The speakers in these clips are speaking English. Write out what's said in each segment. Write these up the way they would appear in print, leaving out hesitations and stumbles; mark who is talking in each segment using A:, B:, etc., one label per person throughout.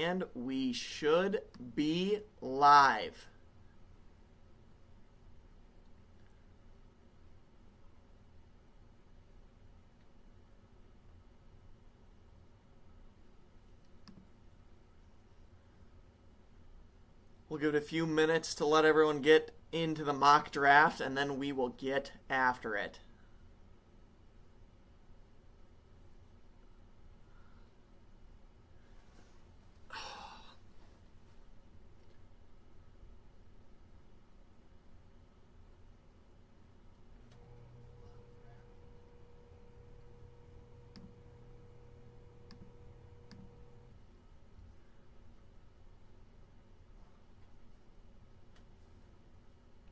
A: And we should be live. We'll give it a few minutes to let everyone get into the mock draft, and then we will get after it.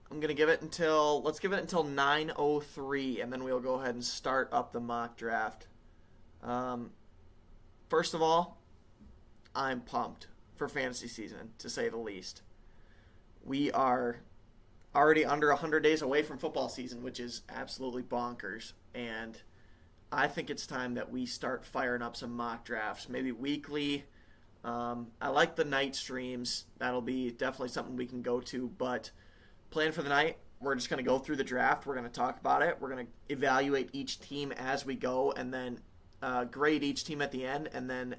A: I'm going to give it until, let's give it until 9:03, and then we'll go ahead and start up the mock draft. First of all, I'm pumped for fantasy season, to say the least. We are already under 100 days away from football season, which is absolutely bonkers. And I think it's time that we start firing up some mock drafts, maybe weekly. I like the night streams. That'll be definitely something we can go to, but plan for the night, we're just going to go through the draft. We're going to talk about it. We're going to evaluate each team as we go, and then grade each team at the end. And then,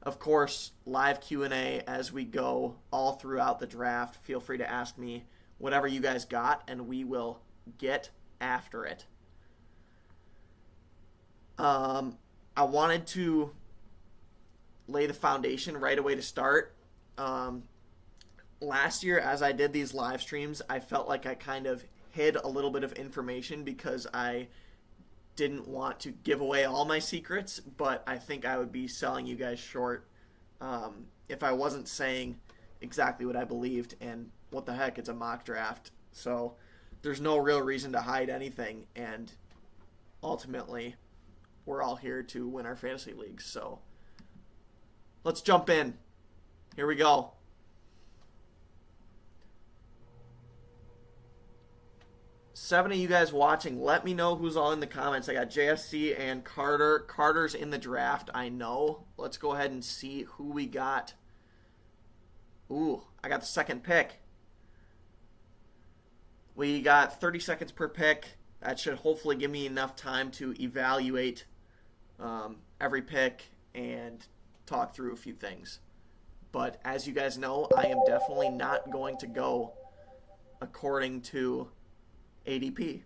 A: of course, live Q&A as we go all throughout the draft. Feel free to ask me whatever you guys got, and we will get after it. I wanted to lay the foundation right away to start. Last year, as I did these live streams, I felt like I kind of hid a little bit of information because I didn't want to give away all my secrets, but I think I would be selling you guys short if I wasn't saying exactly what I believed, and what the heck, it's a mock draft. So there's no real reason to hide anything, and ultimately, we're all here to win our fantasy leagues. So let's jump in. Here we go. 7 of you guys watching, let me know who's all in the comments. I got JSC and Carter. Carter's in the draft, I know. Let's go ahead and see who we got. Ooh, I got the second pick. We got 30 seconds per pick. That should hopefully give me enough time to evaluate every pick and talk through a few things. But as you guys know, I am definitely not going to go according to ADP,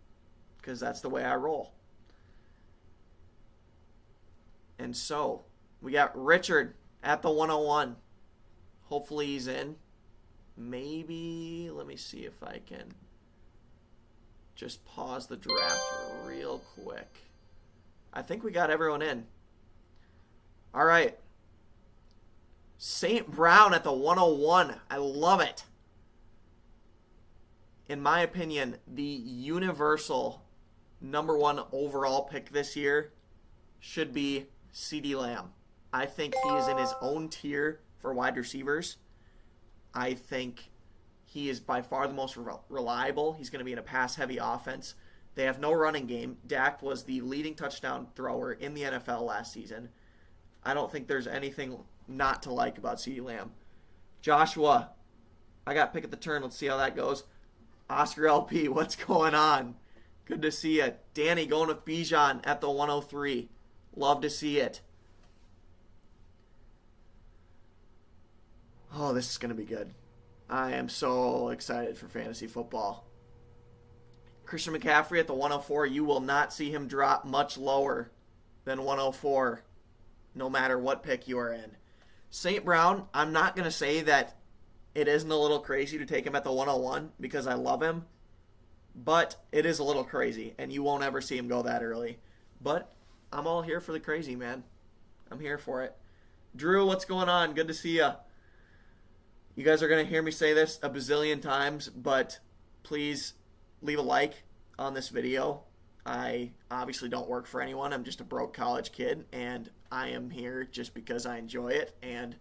A: because that's the way I roll. And so we got Richard at the 101. Hopefully he's in. Maybe, let me see if I can just pause the draft real quick. I think we got everyone in. All right. St. Brown at the 101. I love it. In my opinion, the universal number one overall pick this year should be CeeDee Lamb. I think he is in his own tier for wide receivers. I think he is by far the most reliable. He's going to be in a pass-heavy offense. They have no running game. Dak was the leading touchdown thrower in the NFL last season. I don't think there's anything not to like about CeeDee Lamb. Joshua, I got pick at the turn. Let's see how that goes. Oscar LP, what's going on? Good to see you. Danny going with Bijan at the 103. Love to see it. Oh, this is going to be good. I am so excited for fantasy football. Christian McCaffrey at the 104. You will not see him drop much lower than 104, no matter what pick you are in. St. Brown, I'm not going to say that it isn't a little crazy to take him at the 101 because I love him, but it is a little crazy, and you won't ever see him go that early. But I'm all here for the crazy, man. I'm here for it. Drew, what's going on? Good to see you. You guys are going to hear me say this a bazillion times, but please leave a like on this video. I obviously don't work for anyone. I'm just a broke college kid, and I am here just because I enjoy it and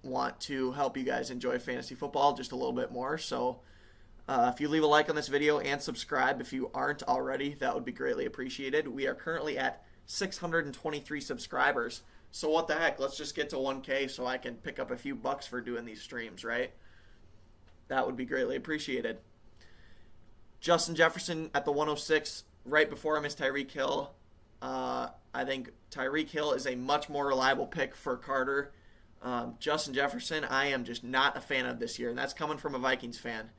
A: want to help you guys enjoy fantasy football just a little bit more. So if you leave a like on this video and subscribe if you aren't already, that would be greatly appreciated. We are currently at 623 subscribers. So what the heck? Let's just get to 1K so I can pick up a few bucks for doing these streams, right? That would be greatly appreciated. Justin Jefferson at the 106, right before him is Tyreek Hill. I think Tyreek Hill is a much more reliable pick for Carter. Justin Jefferson, I am just not a fan of this year, and that's coming from a Vikings fan.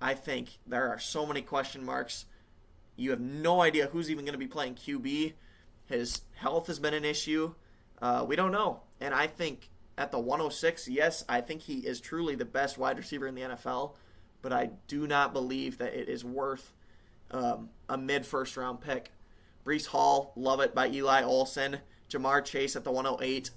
A: I think there are so many question marks. You have no idea who's even going to be playing QB. His health has been an issue. We don't know. And I think at the 106, yes, I think he is truly the best wide receiver in the NFL, but I do not believe that it is worth a mid-first round pick. Breece Hall, love it by Eli Olsen. Jamar Chase at the 108.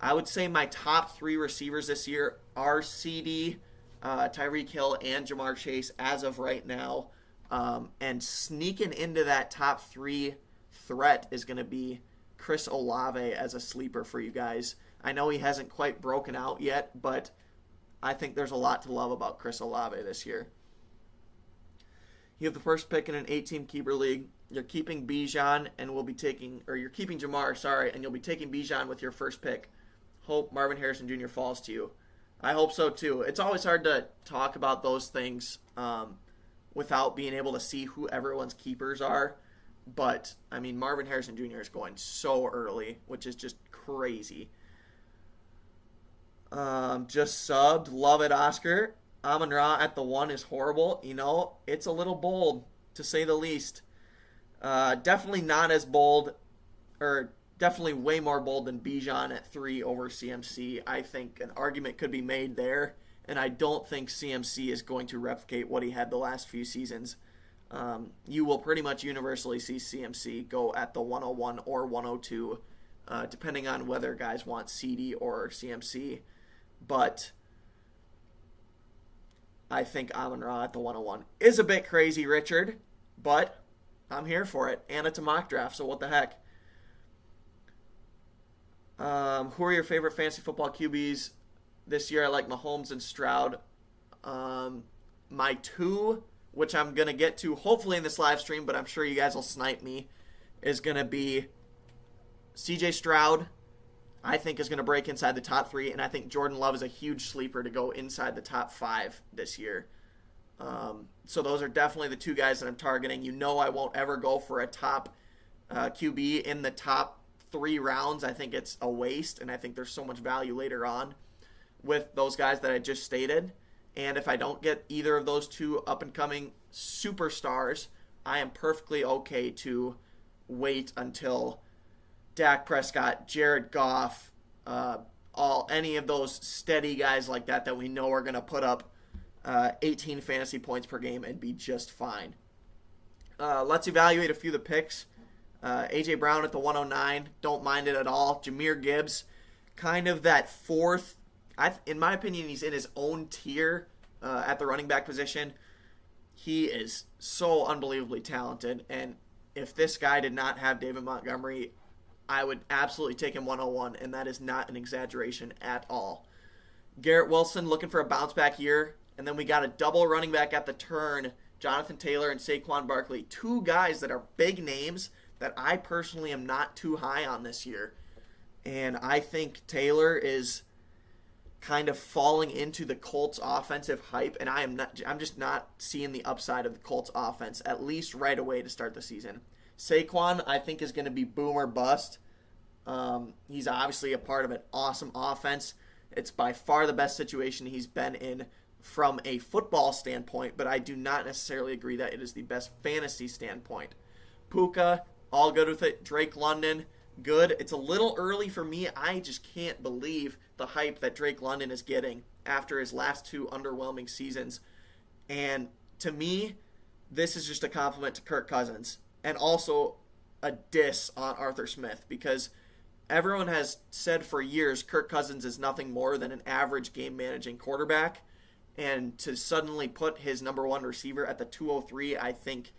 A: I would say my top three receivers this year are CD, Tyreek Hill, and Jamar Chase as of right now. And sneaking into that top three threat is going to be Chris Olave as a sleeper for you guys. I know he hasn't quite broken out yet, but I think there's a lot to love about Chris Olave this year. You have the first pick in an 8-team keeper league. You're keeping Bijan and you're keeping Jamar, and you'll be taking Bijan with your first pick. Hope Marvin Harrison Jr. falls to you. I hope so too. It's always hard to talk about those things without being able to see who everyone's keepers are. But, I mean, Marvin Harrison Jr. is going so early, which is just crazy. Just subbed. Love it, Oscar. Amon-Ra at the 1 is horrible. You know, it's a little bold, to say the least. Definitely not as bold, or definitely way more bold than Bijan at 3 over CMC. I think an argument could be made there, and I don't think CMC is going to replicate what he had the last few seasons. You will pretty much universally see CMC go at the 101 or 102, depending on whether guys want CD or CMC. But I think Amon-Ra at the 101 is a bit crazy, Richard, but I'm here for it. And it's a mock draft, so what the heck. Who are your favorite fantasy football QBs this year? I like Mahomes and Stroud. My two, which I'm going to get to hopefully in this live stream, but I'm sure you guys will snipe me, is going to be CJ Stroud. I think is going to break inside the top 3, and I think Jordan Love is a huge sleeper to go inside the top 5 this year. So those are definitely the two guys that I'm targeting. You know I won't ever go for a top QB in the top 3 rounds. I think it's a waste, and I think there's so much value later on with those guys that I just stated. And if I don't get either of those two up-and-coming superstars, I am perfectly okay to wait until Dak Prescott, Jared Goff, any of those steady guys like that we know are going to put up 18 fantasy points per game and be just fine. Let's evaluate a few of the picks. A.J. Brown at the 109, don't mind it at all. Jahmyr Gibbs, kind of that fourth. In my opinion, he's in his own tier at the running back position. He is so unbelievably talented, and if this guy did not have David Montgomery, I would absolutely take him 101, and that is not an exaggeration at all. Garrett Wilson looking for a bounce-back year, and then we got a double running back at the turn, Jonathan Taylor and Saquon Barkley, two guys that are big names that I personally am not too high on this year. And I think Taylor is kind of falling into the Colts offensive hype, and I'm just not seeing the upside of the Colts offense, at least right away to start the season. Saquon, I think, is going to be boom or bust. He's obviously a part of an awesome offense. It's by far the best situation he's been in from a football standpoint, but I do not necessarily agree that it is the best fantasy standpoint. Puka, all good with it. Drake London, good. It's a little early for me. I just can't believe the hype that Drake London is getting after his last 2 underwhelming seasons. And to me, this is just a compliment to Kirk Cousins and also a diss on Arthur Smith, because everyone has said for years Kirk Cousins is nothing more than an average game-managing quarterback. And to suddenly put his number 1 receiver at the 203, I think,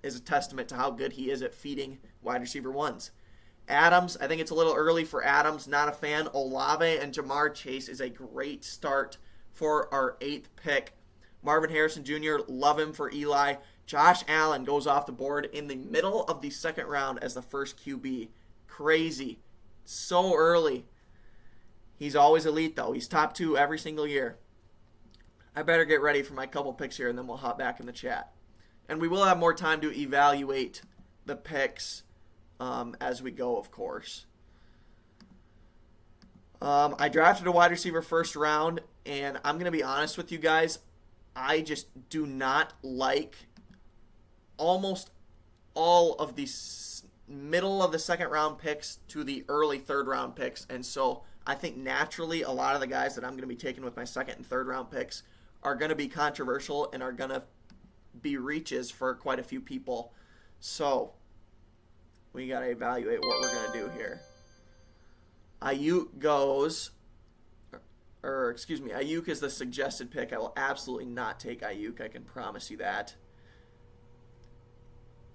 A: is a testament to how good he is at feeding wide receiver ones. Adams, I think it's a little early for Adams. Not a fan. Olave and Jamar Chase is a great start for our 8th pick. Marvin Harrison Jr., love him for Eli. Josh Allen goes off the board in the middle of the 2nd round as the first QB. Crazy. So early. He's always elite, though. He's top 2 every single year. I better get ready for my couple picks here, and then we'll hop back in the chat. And we will have more time to evaluate the picks as we go, of course. I drafted a wide receiver first round, and I'm going to be honest with you guys. I just do not like almost all of the middle of the second round picks to the early third round picks. And so I think naturally a lot of the guys that I'm going to be taking with my second and third round picks are going to be controversial and are going to be reaches for quite a few people. So we got to evaluate what we're going to do here. Ayuk goes, Ayuk is the suggested pick. I will absolutely not take Ayuk. I can promise you that.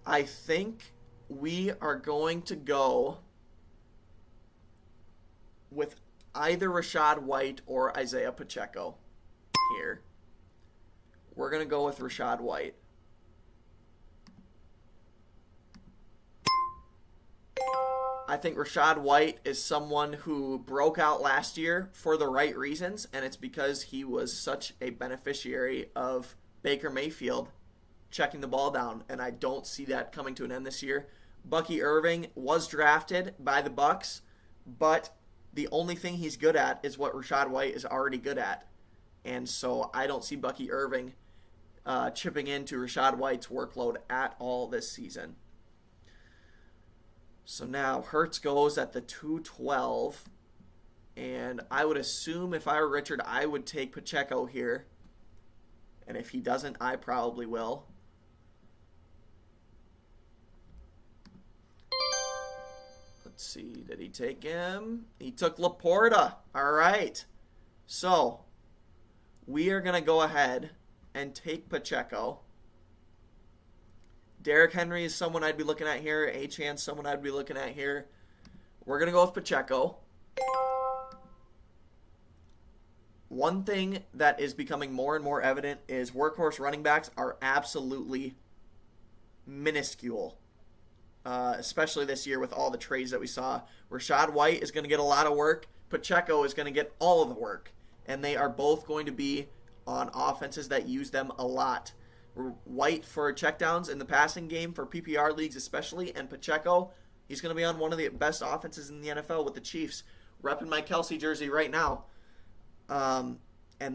A: I think we are going to go with either Rachaad White or Isaiah Pacheco here. We're going to go with Rachaad White. I think Rachaad White is someone who broke out last year for the right reasons, and it's because he was such a beneficiary of Baker Mayfield checking the ball down, and I don't see that coming to an end this year. Bucky Irving was drafted by the Bucs, but the only thing he's good at is what Rachaad White is already good at. And so I don't see Bucky Irving chipping into Rachaad White's workload at all this season. So now Hurts goes at the 212, and I would assume if I were Richard, I would take Pacheco here. And if he doesn't, I probably will. Let's see, did he take him? He took Laporta. All right. So we are going to go ahead and take Pacheco. Derrick Henry is someone I'd be looking at here. Achane, someone I'd be looking at here. We're going to go with Pacheco. One thing that is becoming more and more evident is workhorse running backs are absolutely minuscule, especially this year with all the trades that we saw. Rachaad White is going to get a lot of work. Pacheco is going to get all of the work. And they are both going to be on offenses that use them a lot. White for checkdowns in the passing game for PPR leagues especially, and Pacheco, he's going to be on one of the best offenses in the NFL with the Chiefs. Repping my Kelsey jersey right now. And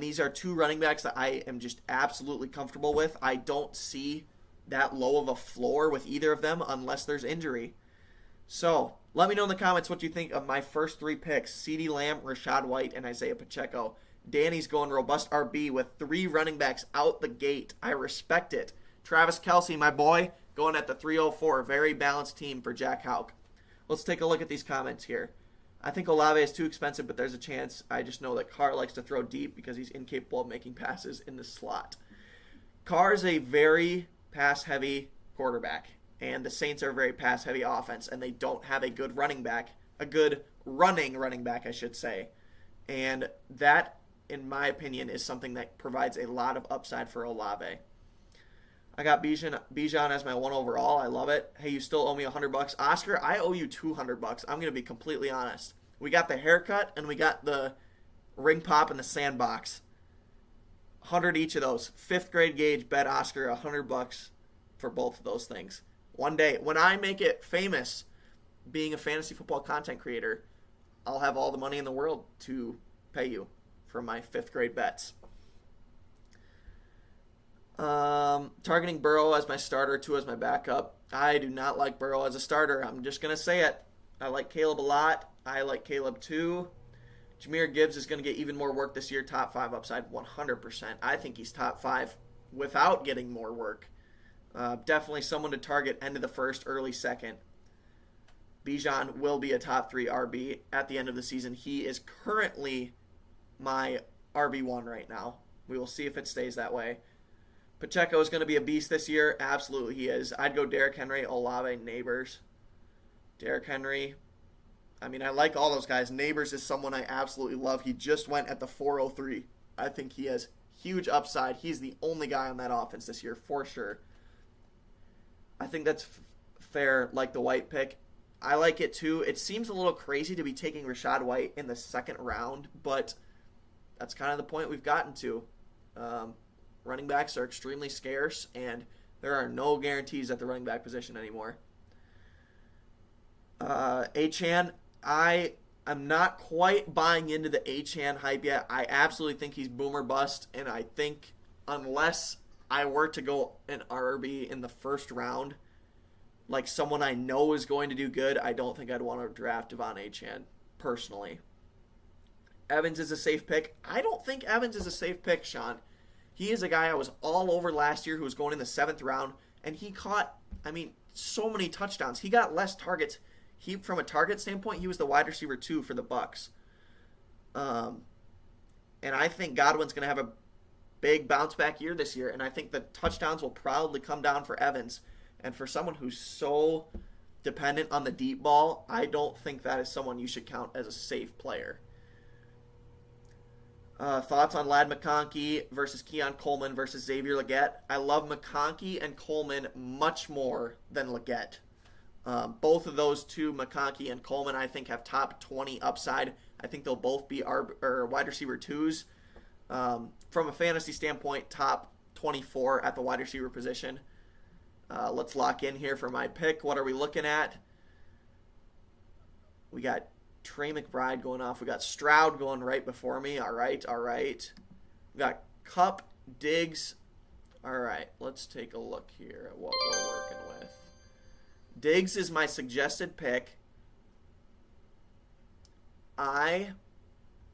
A: these are two running backs that I am just absolutely comfortable with. I don't see that low of a floor with either of them unless there's injury. So let me know in the comments what you think of my first 3 picks: CeeDee Lamb, Rachaad White, and Isaiah Pacheco. Danny's going robust RB with 3 running backs out the gate. I respect it. Travis Kelce, my boy, going at the 304. Very balanced team for Jack Houck. Let's take a look at these comments here. I think Olave is too expensive, but there's a chance. I just know that Carr likes to throw deep because he's incapable of making passes in the slot. Carr is a very pass-heavy quarterback, and the Saints are a very pass-heavy offense, and they don't have a good running back, a good running running back, I should say. And that, in my opinion, is something that provides a lot of upside for Olave. I got Bijan as my 1 overall. I love it. Hey, you still owe me $100. Oscar, I owe you $200. I'm going to be completely honest. We got the haircut and we got the ring pop and the sandbox. 100 each of those. 5th grade Gage bet Oscar $100 for both of those things. One day, when I make it famous being a fantasy football content creator, I'll have all the money in the world to pay you for my 5th grade bets. Targeting Burrow as my starter, 2 as my backup. I do not like Burrow as a starter. I'm just going to say it. I like Caleb a lot. I like Caleb too. Jahmyr Gibbs is going to get even more work this year. Top 5 upside, 100%. I think he's top 5 without getting more work. Definitely someone to target end of the 1st, early 2nd. Bijan will be a top 3 RB at the end of the season. He is currently my RB1 right now. We will see if it stays that way. Pacheco is going to be a beast this year. Absolutely he is. I'd go Derrick Henry, Olave, Neighbors. Derrick Henry. I mean, I like all those guys. Neighbors is someone I absolutely love. He just went at the 403. I think he has huge upside. He's the only guy on that offense this year for sure. I think that's fair, like the White pick. I like it too. It seems a little crazy to be taking Rachaad White in the second round, but that's kind of the point we've gotten to. Running backs are extremely scarce, and there are no guarantees at the running back position anymore. Achane, I'm not quite buying into the Achane hype yet. I absolutely think he's boomer bust, and I think unless I were to go an RB in the first round, like someone I know is going to do good, I don't think I'd want to draft Devon Achane, personally. Evans is a safe pick. I don't think Evans is a safe pick, Sean. He is a guy I was all over last year who was going in the 7th round, and he caught, so many touchdowns. He got less targets. From a target standpoint, he was the wide receiver 2 for the Bucs. And I think Godwin's going to have a big bounce back year this year, and I think the touchdowns will probably come down for Evans. And for someone who's so dependent on the deep ball, I don't think that is someone you should count as a safe player. Thoughts on Ladd McConkey versus Keon Coleman versus Xavier Legette? I love McConkey and Coleman much more than Legette. Both of those two, McConkey and Coleman, I think have top 20 upside. I think they'll both be wide receiver 2s. From a fantasy standpoint, top 24 at the wide receiver position. Let's lock in here for my pick. What are we looking at? We got Trey McBride going off. We got Stroud going right before me. All right. We got Kupp, Diggs. All right, let's take a look here at what we're working with. Diggs is my suggested pick. I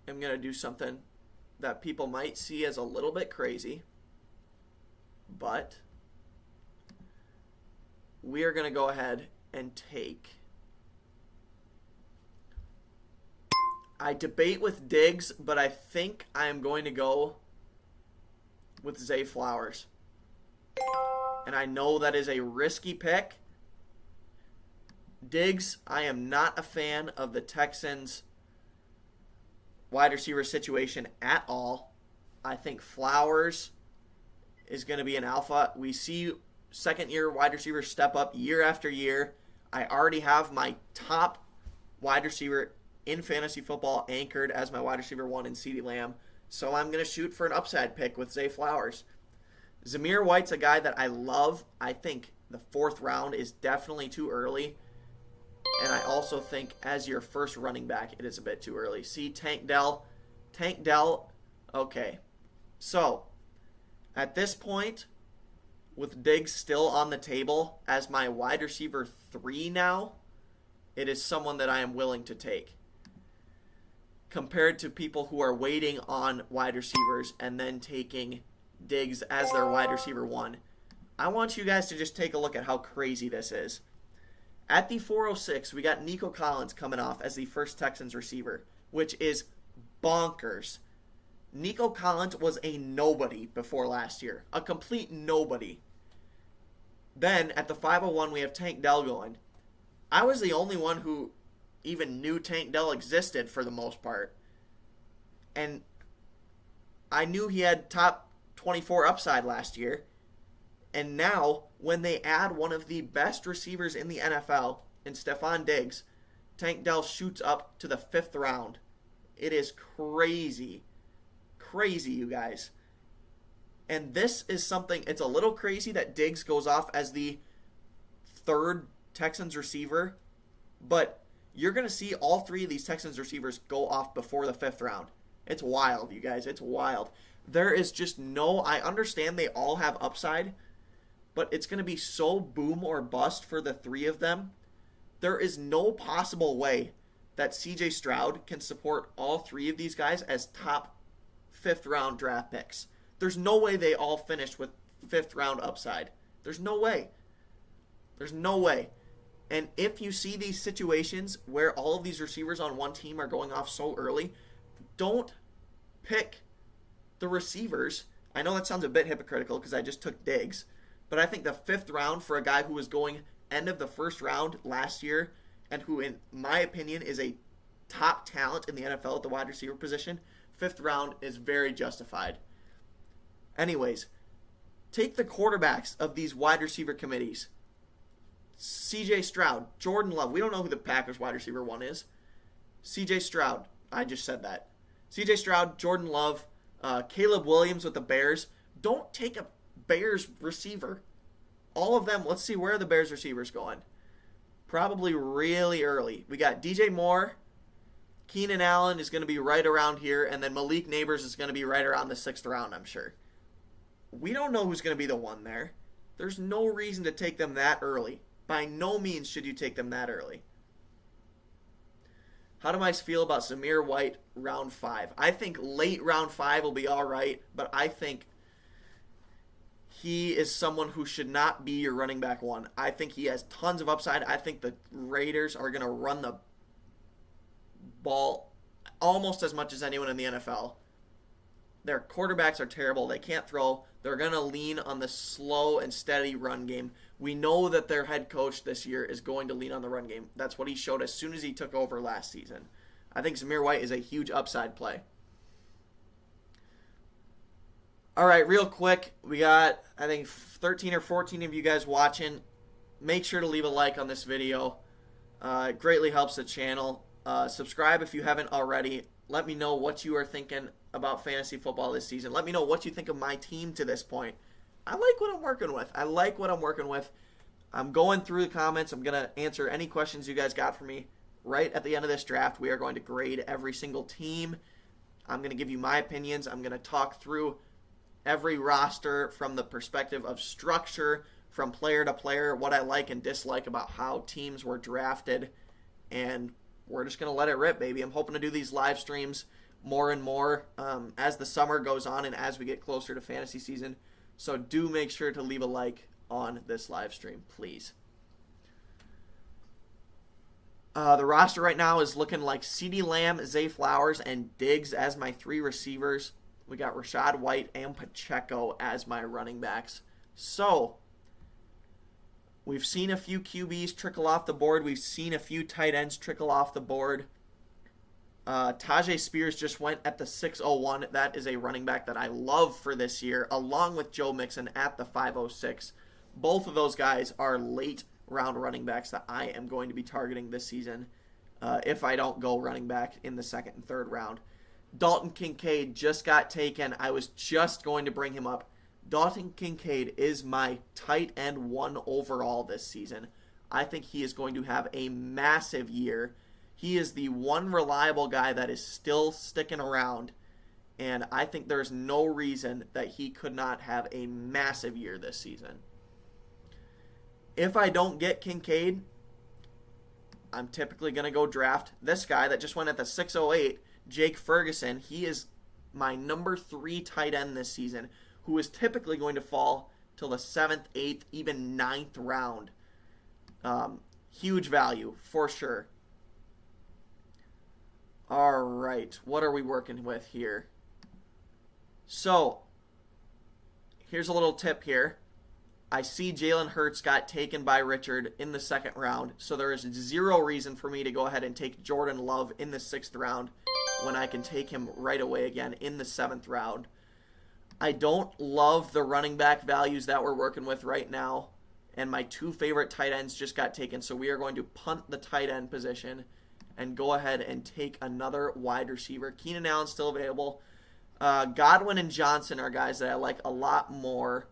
A: am going to do something that people might see as a little bit crazy, but we are going to go ahead and take... I debate with Diggs, but I think I am going to go with Zay Flowers. And I know that is a risky pick. Diggs, I am not a fan of the Texans' wide receiver situation at all. I think Flowers is going to be an alpha. We see second-year wide receivers step up year after year. I already have my top wide receiver in fantasy football anchored as my wide receiver 1 in CeeDee Lamb. So I'm going to shoot for an upside pick with Zay Flowers. Zamir White's a guy that I love. I think the 4th round is definitely too early. And I also think as your first running back, it is a bit too early. See, Tank Dell. Okay. So, at this point, with Diggs still on the table as my wide receiver 3 now, it is someone that I am willing to take. Compared to people who are waiting on wide receivers and then taking Diggs as their wide receiver 1. I want you guys to just take a look at how crazy this is. At the 406, we got Nico Collins coming off as the first Texans receiver, which is bonkers. Nico Collins was a nobody before last year. A complete nobody. Then, at the 501, we have Tank Dell going. I was the only one who even knew Tank Dell existed for the most part. And I knew he had top 24 upside last year. And now, when they add one of the best receivers in the NFL, in Stephon Diggs, Tank Dell shoots up to the 5th round. It is crazy. Crazy, you guys. And this is something, it's a little crazy that Diggs goes off as the 3rd Texans receiver, but you're going to see all 3 of these Texans receivers go off before the 5th round. It's wild, you guys. It's wild. There is just I understand they all have upside, but it's going to be so boom or bust for the 3 of them. There is no possible way that CJ Stroud can support all 3 of these guys as top 5th round draft picks. There's no way they all finish with 5th round upside. There's no way. There's no way. And if you see these situations where all of these receivers on one team are going off so early, don't pick the receivers. I know that sounds a bit hypocritical because I just took Diggs, but I think the 5th round for a guy who was going end of the 1st round last year and who, in my opinion, is a top talent in the NFL at the wide receiver position, 5th round is very justified. Anyways, take the quarterbacks of these wide receiver committees. CJ Stroud, Jordan Love. We don't know who the Packers wide receiver 1 is. CJ Stroud. I just said that. CJ Stroud, Jordan Love, Caleb Williams with the Bears. Don't take a Bears receiver. All of them, let's see, where are the Bears receivers going? Probably really early. We got DJ Moore. Keenan Allen is going to be right around here, and then Malik Neighbors is going to be right around the 6th round, I'm sure. We don't know who's going to be the one there. There's no reason to take them that early. By no means should you take them that early. How do I feel about Zamir White round 5? I think late round 5 will be all right, but I think he is someone who should not be your running back 1. I think he has tons of upside. I think the Raiders are going to run the ball almost as much as anyone in the NFL. Their quarterbacks are terrible. They can't throw. They're going to lean on the slow and steady run game. We know that their head coach this year is going to lean on the run game. That's what he showed as soon as he took over last season. I think Zamir White is a huge upside play. All right, real quick, we got, I think, 13 or 14 of you guys watching. Make sure to leave a like on this video. It greatly helps the channel. Subscribe if you haven't already. Let me know what you are thinking about fantasy football this season. Let me know what you think of my team to this point. I like what I'm working with. I'm going through the comments. I'm going to answer any questions you guys got for me. Right at the end of this draft, we are going to grade every single team. I'm going to give you my opinions. I'm going to talk through every roster from the perspective of structure, from player to player, what I like and dislike about how teams were drafted, and we're just going to let it rip, baby. I'm hoping to do these live streams more and more as the summer goes on and as we get closer to fantasy season. So do make sure to leave a like on this live stream, please. The roster right now is looking like CeeDee Lamb, Zay Flowers, and Diggs as my 3 receivers. We got Rachaad White and Pacheco as my running backs. So we've seen a few QBs trickle off the board. We've seen a few tight ends trickle off the board. Tajay Spears just went at the 601. That is a running back that I love for this year, along with Joe Mixon at the 506. Both of those guys are late round running backs that I am going to be targeting this season if I don't go running back in the 2nd and 3rd round. Dalton Kincaid just got taken. I was just going to bring him up. Dalton Kincaid is my tight end 1 overall this season. I think he is going to have a massive year. He is the one reliable guy that is still sticking around, and I think there's no reason that he could not have a massive year this season. If I don't get Kincaid, I'm typically going to go draft this guy that just went at the 608, Jake Ferguson. He is my number 3 tight end this season, who is typically going to fall till the 7th, 8th, even 9th round. Huge value, for sure. All right, what are we working with here? So, here's a little tip here. I see Jalen Hurts got taken by Richard in the 2nd round, so there is 0 reason for me to go ahead and take Jordan Love in the 6th round when I can take him right away again in the 7th round. I don't love the running back values that we're working with right now, and my 2 favorite tight ends just got taken, so we are going to punt the tight end position and go ahead and take another wide receiver. Keenan Allen's still available. Godwin and Johnson are guys that I like a lot more.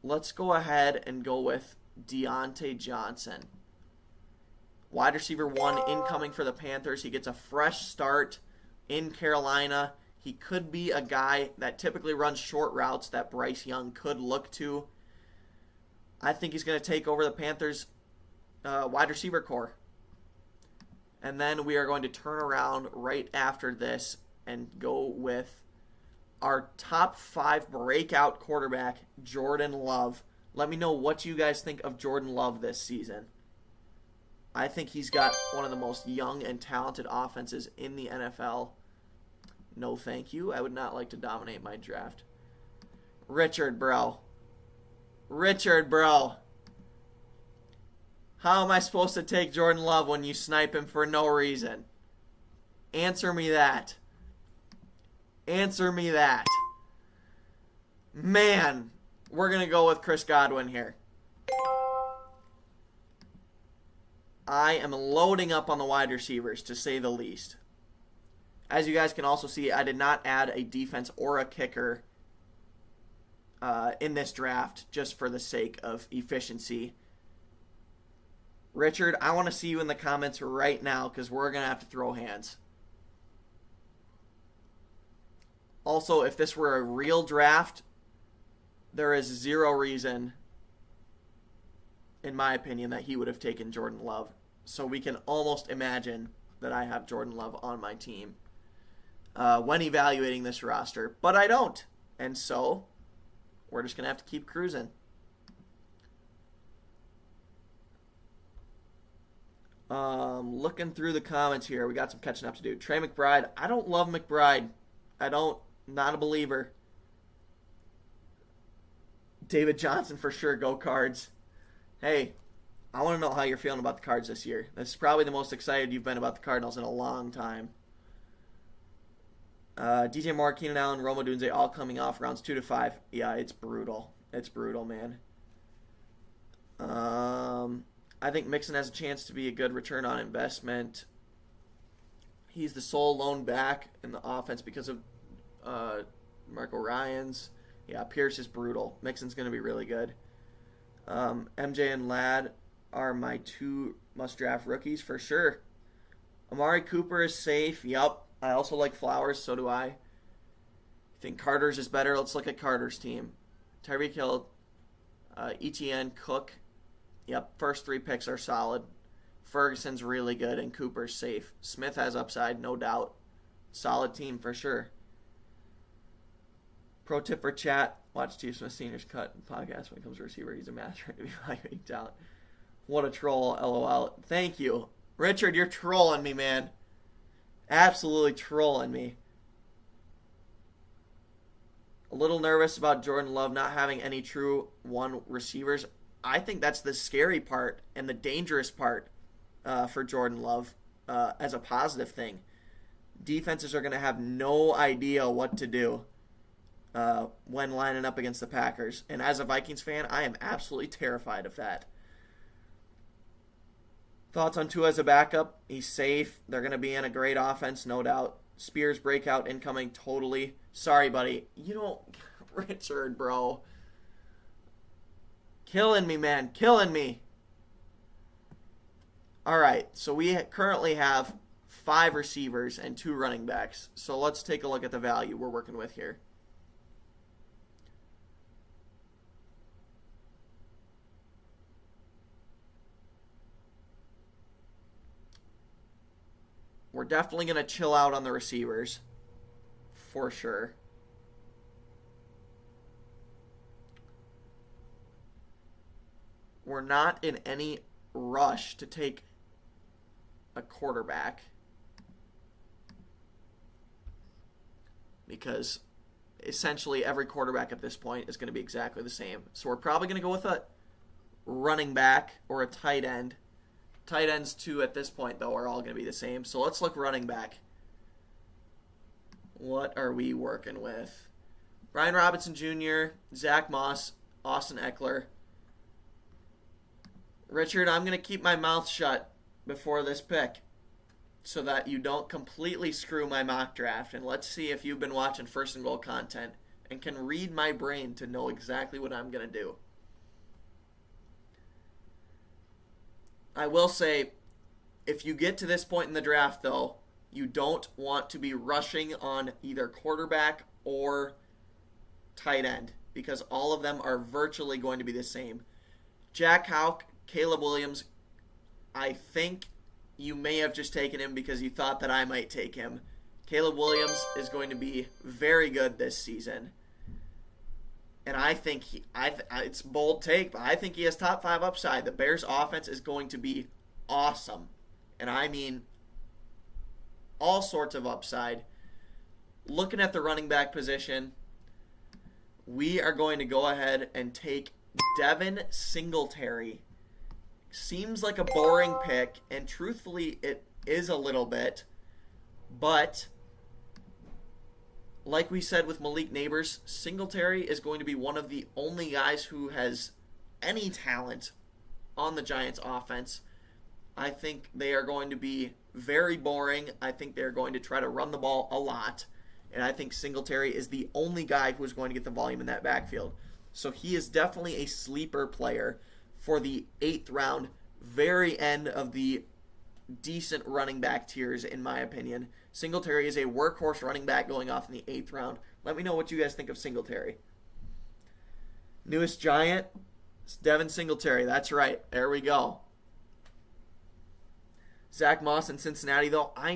A: Let's go ahead and go with Deontay Johnson. Wide receiver 1 incoming for the Panthers. He gets a fresh start in Carolina. He could be a guy that typically runs short routes that Bryce Young could look to. I think he's going to take over the Panthers' wide receiver core. And then we are going to turn around right after this and go with our top 5 breakout quarterback, Jordan Love. Let me know what you guys think of Jordan Love this season. I think he's got one of the most young and talented offenses in the NFL. No thank you. I would not like to dominate my draft. Richard, bro. How am I supposed to take Jordan Love when you snipe him for no reason? Answer me that. Man, we're going to go with Chris Godwin here. I am loading up on the wide receivers, to say the least. As you guys can also see, I did not add a defense or a kicker in this draft just for the sake of efficiency. Richard, I want to see you in the comments right now because we're going to have to throw hands. Also, if this were a real draft, there is zero reason, in my opinion, that he would have taken Jordan Love. So we can almost imagine that I have Jordan Love on my team when evaluating this roster. But I don't. And so we're just going to have to keep cruising. Looking through the comments here, we got some catching up to do. Trey McBride. I don't love McBride. Not a believer. David Johnson for sure. Go Cards. Hey, I want to know how you're feeling about the Cards this year. This is probably the most excited you've been about the Cardinals in a long time. DJ Moore, Keenan Allen, Roma Dunze all coming off rounds 2 to 5. Yeah, it's brutal. It's brutal, man. I think Mixon has a chance to be a good return on investment. He's the sole lone back in the offense because of Marco Ryans. Yeah, Pierce is brutal. Mixon's going to be really good. MJ and Ladd are my 2 must-draft rookies for sure. Amari Cooper is safe. Yup. I also like Flowers. So do I. Think Carter's is better. Let's look at Carter's team. Tyreek Hill, ETN, Cook. Yep, first 3 picks are solid. Ferguson's really good, and Cooper's safe. Smith has upside, no doubt. Solid team for sure. Pro tip for chat: watch Steve Smith Sr.'s cut podcast when it comes to receiver. He's a master at evaluating talent. What a troll, LOL. Thank you. Richard, you're trolling me, man. Absolutely trolling me. A little nervous about Jordan Love not having any true 1 receivers. I think that's the scary part and the dangerous part for Jordan Love as a positive thing. Defenses are going to have no idea what to do when lining up against the Packers. And as a Vikings fan, I am absolutely terrified of that. Thoughts on Tua as a backup? He's safe. They're going to be in a great offense, no doubt. Spears breakout incoming, totally. Sorry, buddy. You don't... Richard, bro. Killing me, man. Killing me. All right, so we currently have 5 receivers and 2 running backs. So let's take a look at the value we're working with here. We're definitely going to chill out on the receivers, for sure. We're not in any rush to take a quarterback because essentially every quarterback at this point is going to be exactly the same. So we're probably going to go with a running back or a tight end. Tight ends, too, at this point, though, are all going to be the same. So let's look running back. What are we working with? Brian Robinson Jr., Zach Moss, Austin Eckler. Richard, I'm going to keep my mouth shut before this pick so that you don't completely screw my mock draft. And let's see if you've been watching First and Goal content and can read my brain to know exactly what I'm going to do. I will say, if you get to this point in the draft, though, you don't want to be rushing on either quarterback or tight end because all of them are virtually going to be the same. Jack Houck, Caleb Williams, I think you may have just taken him because you thought that I might take him. Caleb Williams is going to be very good this season. And I think it's a bold take, but I think he has top 5 upside. The Bears' offense is going to be awesome. And I mean all sorts of upside. Looking at the running back position, we are going to go ahead and take Devin Singletary. Seems like a boring pick, and truthfully, it is a little bit. But like we said with Malik Neighbors, Singletary is going to be one of the only guys who has any talent on the Giants offense. I think they are going to be very boring. I think they're going to try to run the ball a lot. And I think Singletary is the only guy who is going to get the volume in that backfield. So he is definitely a sleeper player for the 8th round, very end of the decent running back tiers, in my opinion. Singletary is a workhorse running back going off in the 8th round. Let me know what you guys think of Singletary. Newest Giant, Devin Singletary. That's right. There we go. Zach Moss in Cincinnati, though, I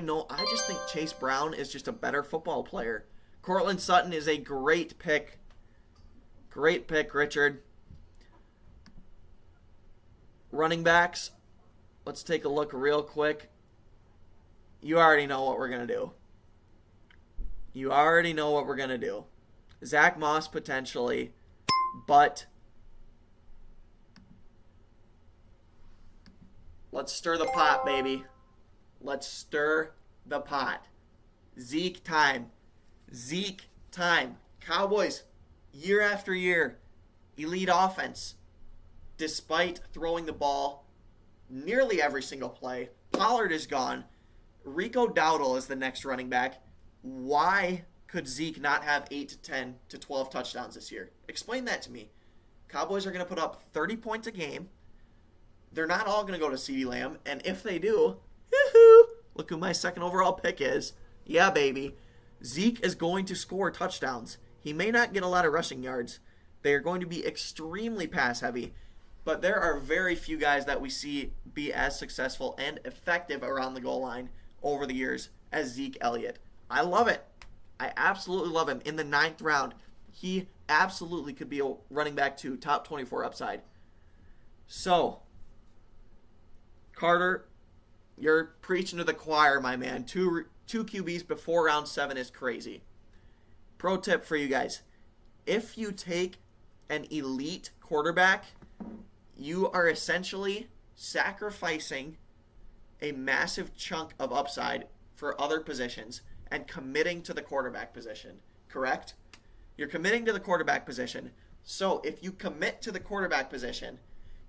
A: just think Chase Brown is just a better football player. Cortland Sutton is a great pick. Great pick, Richard. Running backs, let's take a look real quick. You already know what we're going to do. Zach Moss potentially, but let's stir the pot, baby. Let's stir the pot. Zeke time. Cowboys, year after year, elite offense. Despite throwing the ball nearly every single play, Pollard is gone. Rico Dowdle is the next running back. Why could Zeke not have 8 to 10 to 12 touchdowns this year? Explain that to me. Cowboys are going to put up 30 points a game. They're not all going to go to CeeDee Lamb, and if they do, look who my second overall pick is. Yeah, baby. Zeke is going to score touchdowns. He may not get a lot of rushing yards. They are going to be extremely pass heavy, but there are very few guys that we see be as successful and effective around the goal line over the years as Zeke Elliott. I love it. I absolutely love him. In the 9th round, he absolutely could be a running back 2, top 24 upside. So, Carter, you're preaching to the choir, my man. Two QBs before round 7 is crazy. Pro tip for you guys. If you take an elite quarterback, you are essentially sacrificing a massive chunk of upside for other positions and committing to the quarterback position, correct? You're committing to the quarterback position. So if you commit to the quarterback position,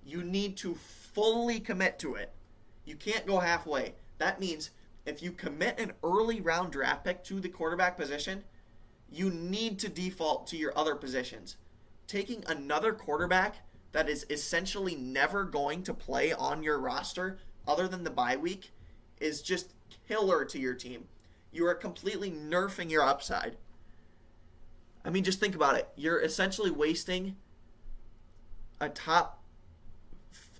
A: you need to fully commit to it. You can't go halfway. That means if you commit an early round draft pick to the quarterback position, you need to default to your other positions. Taking another quarterback that is essentially never going to play on your roster other than the bye week is just killer to your team. You are completely nerfing your upside. I mean, just think about it. You're essentially wasting a top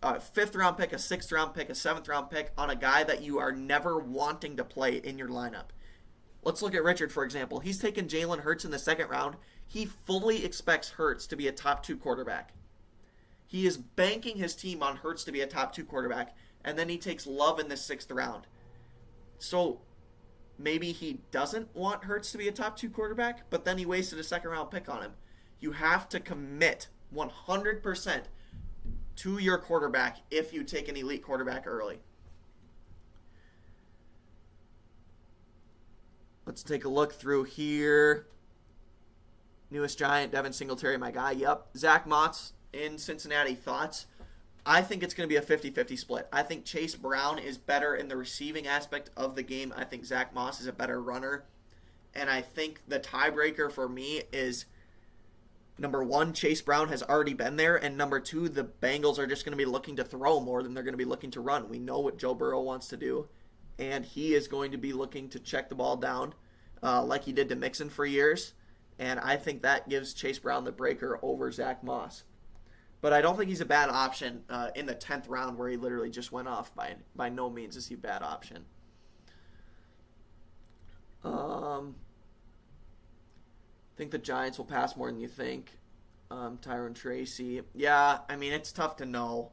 A: 5th round pick, a 6th round pick, a 7th round pick on a guy that you are never wanting to play in your lineup. Let's look at Richard, for example. He's taken Jalen Hurts in the 2nd round. He fully expects Hurts to be a top 2 quarterback. He is banking his team on Hurts to be a top 2 quarterback, and then he takes Love in the 6th round. So maybe he doesn't want Hurts to be a top 2 quarterback, but then he wasted a 2nd round pick on him. You have to commit 100% to your quarterback if you take an elite quarterback early. Let's take a look through here. Newest Giant, Devin Singletary, my guy. Yep. Zach Moss in Cincinnati. Thoughts? I think it's going to be a 50-50 split. I think Chase Brown is better in the receiving aspect of the game. I think Zach Moss is a better runner. And I think the tiebreaker for me is, number 1, Chase Brown has already been there. And number 2, the Bengals are just going to be looking to throw more than they're going to be looking to run. We know what Joe Burrow wants to do. And he is going to be looking to check the ball down like he did to Mixon for years. And I think that gives Chase Brown the breaker over Zach Moss. But I don't think he's a bad option in the 10th round where he literally just went off. By no means is he a bad option. I think the Giants will pass more than you think. Tyrone Tracy. Yeah, I mean, it's tough to know.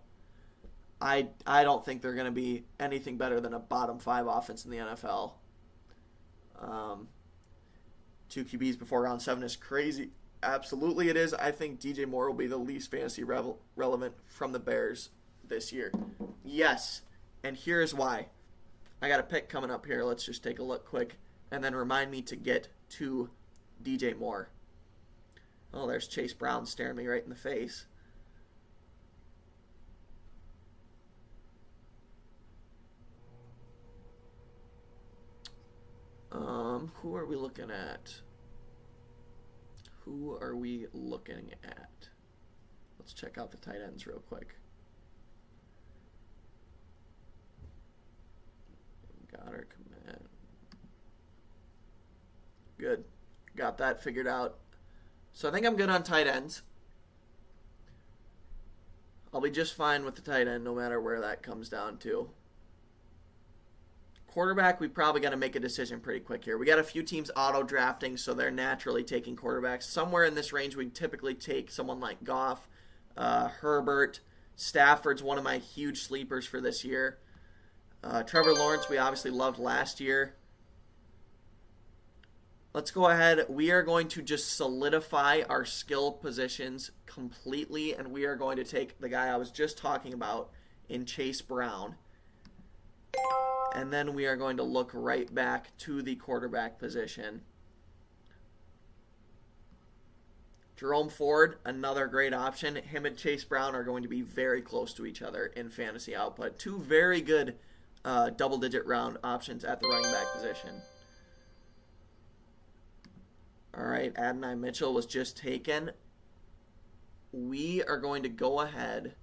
A: I don't think they're going to be anything better than a bottom 5 offense in the NFL. 2 QBs before round 7 is crazy. Absolutely it is. I think DJ Moore will be the least fantasy relevant from the Bears this year. Yes, and here's why. I got a pick coming up here. Let's just take a look quick and then remind me to get to DJ Moore. Oh, there's Chase Brown staring me right in the face. Who are we looking at? Let's check out the tight ends real quick. Goddard, command. Good. Got that figured out. So I think I'm good on tight ends. I'll be just fine with the tight end no matter where that comes down to. Quarterback, we probably got to make a decision pretty quick here. We got a few teams auto-drafting, so they're naturally taking quarterbacks. Somewhere in this range, we typically take someone like Goff, Herbert. Stafford's one of my huge sleepers for this year. Trevor Lawrence, we obviously loved last year. Let's go ahead. We are going to just solidify our skill positions completely, and we are going to take the guy I was just talking about in Chase Brown. And then we are going to look right back to the quarterback position. Jerome Ford, another great option. Him and Chase Brown are going to be very close to each other in fantasy output. Two very good double-digit round options at the running back position. All right, Adonai Mitchell was just taken. We are going to go ahead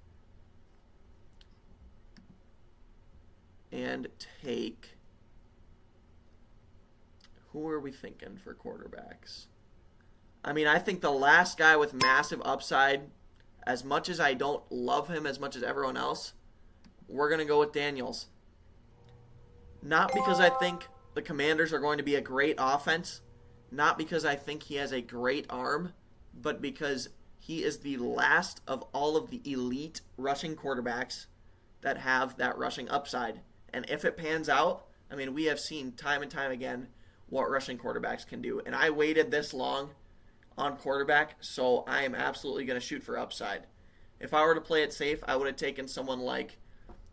A: and take... Who are we thinking for quarterbacks? I mean, I think the last guy with massive upside, as much as I don't love him as much as everyone else, we're going to go with Daniels. Not because I think the Commanders are going to be a great offense, not because I think he has a great arm, but because he is the last of all of the elite rushing quarterbacks that have that rushing upside. And if it pans out, I mean, we have seen time and time again what rushing quarterbacks can do. And I waited this long on quarterback, so I am absolutely going to shoot for upside. If I were to play it safe, I would have taken someone like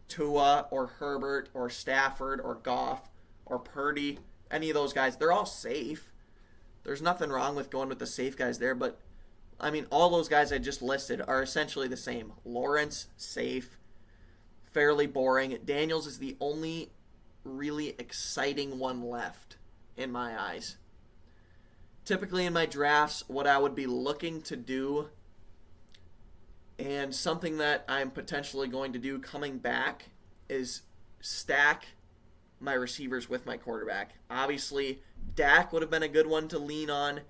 A: Tua or Herbert or Stafford or Goff or Purdy, any of those guys. They're all safe. There's nothing wrong with going with the safe guys there, but, I mean, all those guys I just listed are essentially the same. Lawrence, safe, fairly boring. Daniels is the only really exciting one left in my eyes. Typically in my drafts, what I would be looking to do, and something that I'm potentially going to do coming back, is stack my receivers with my quarterback. Obviously, Dak would have been a good one to lean on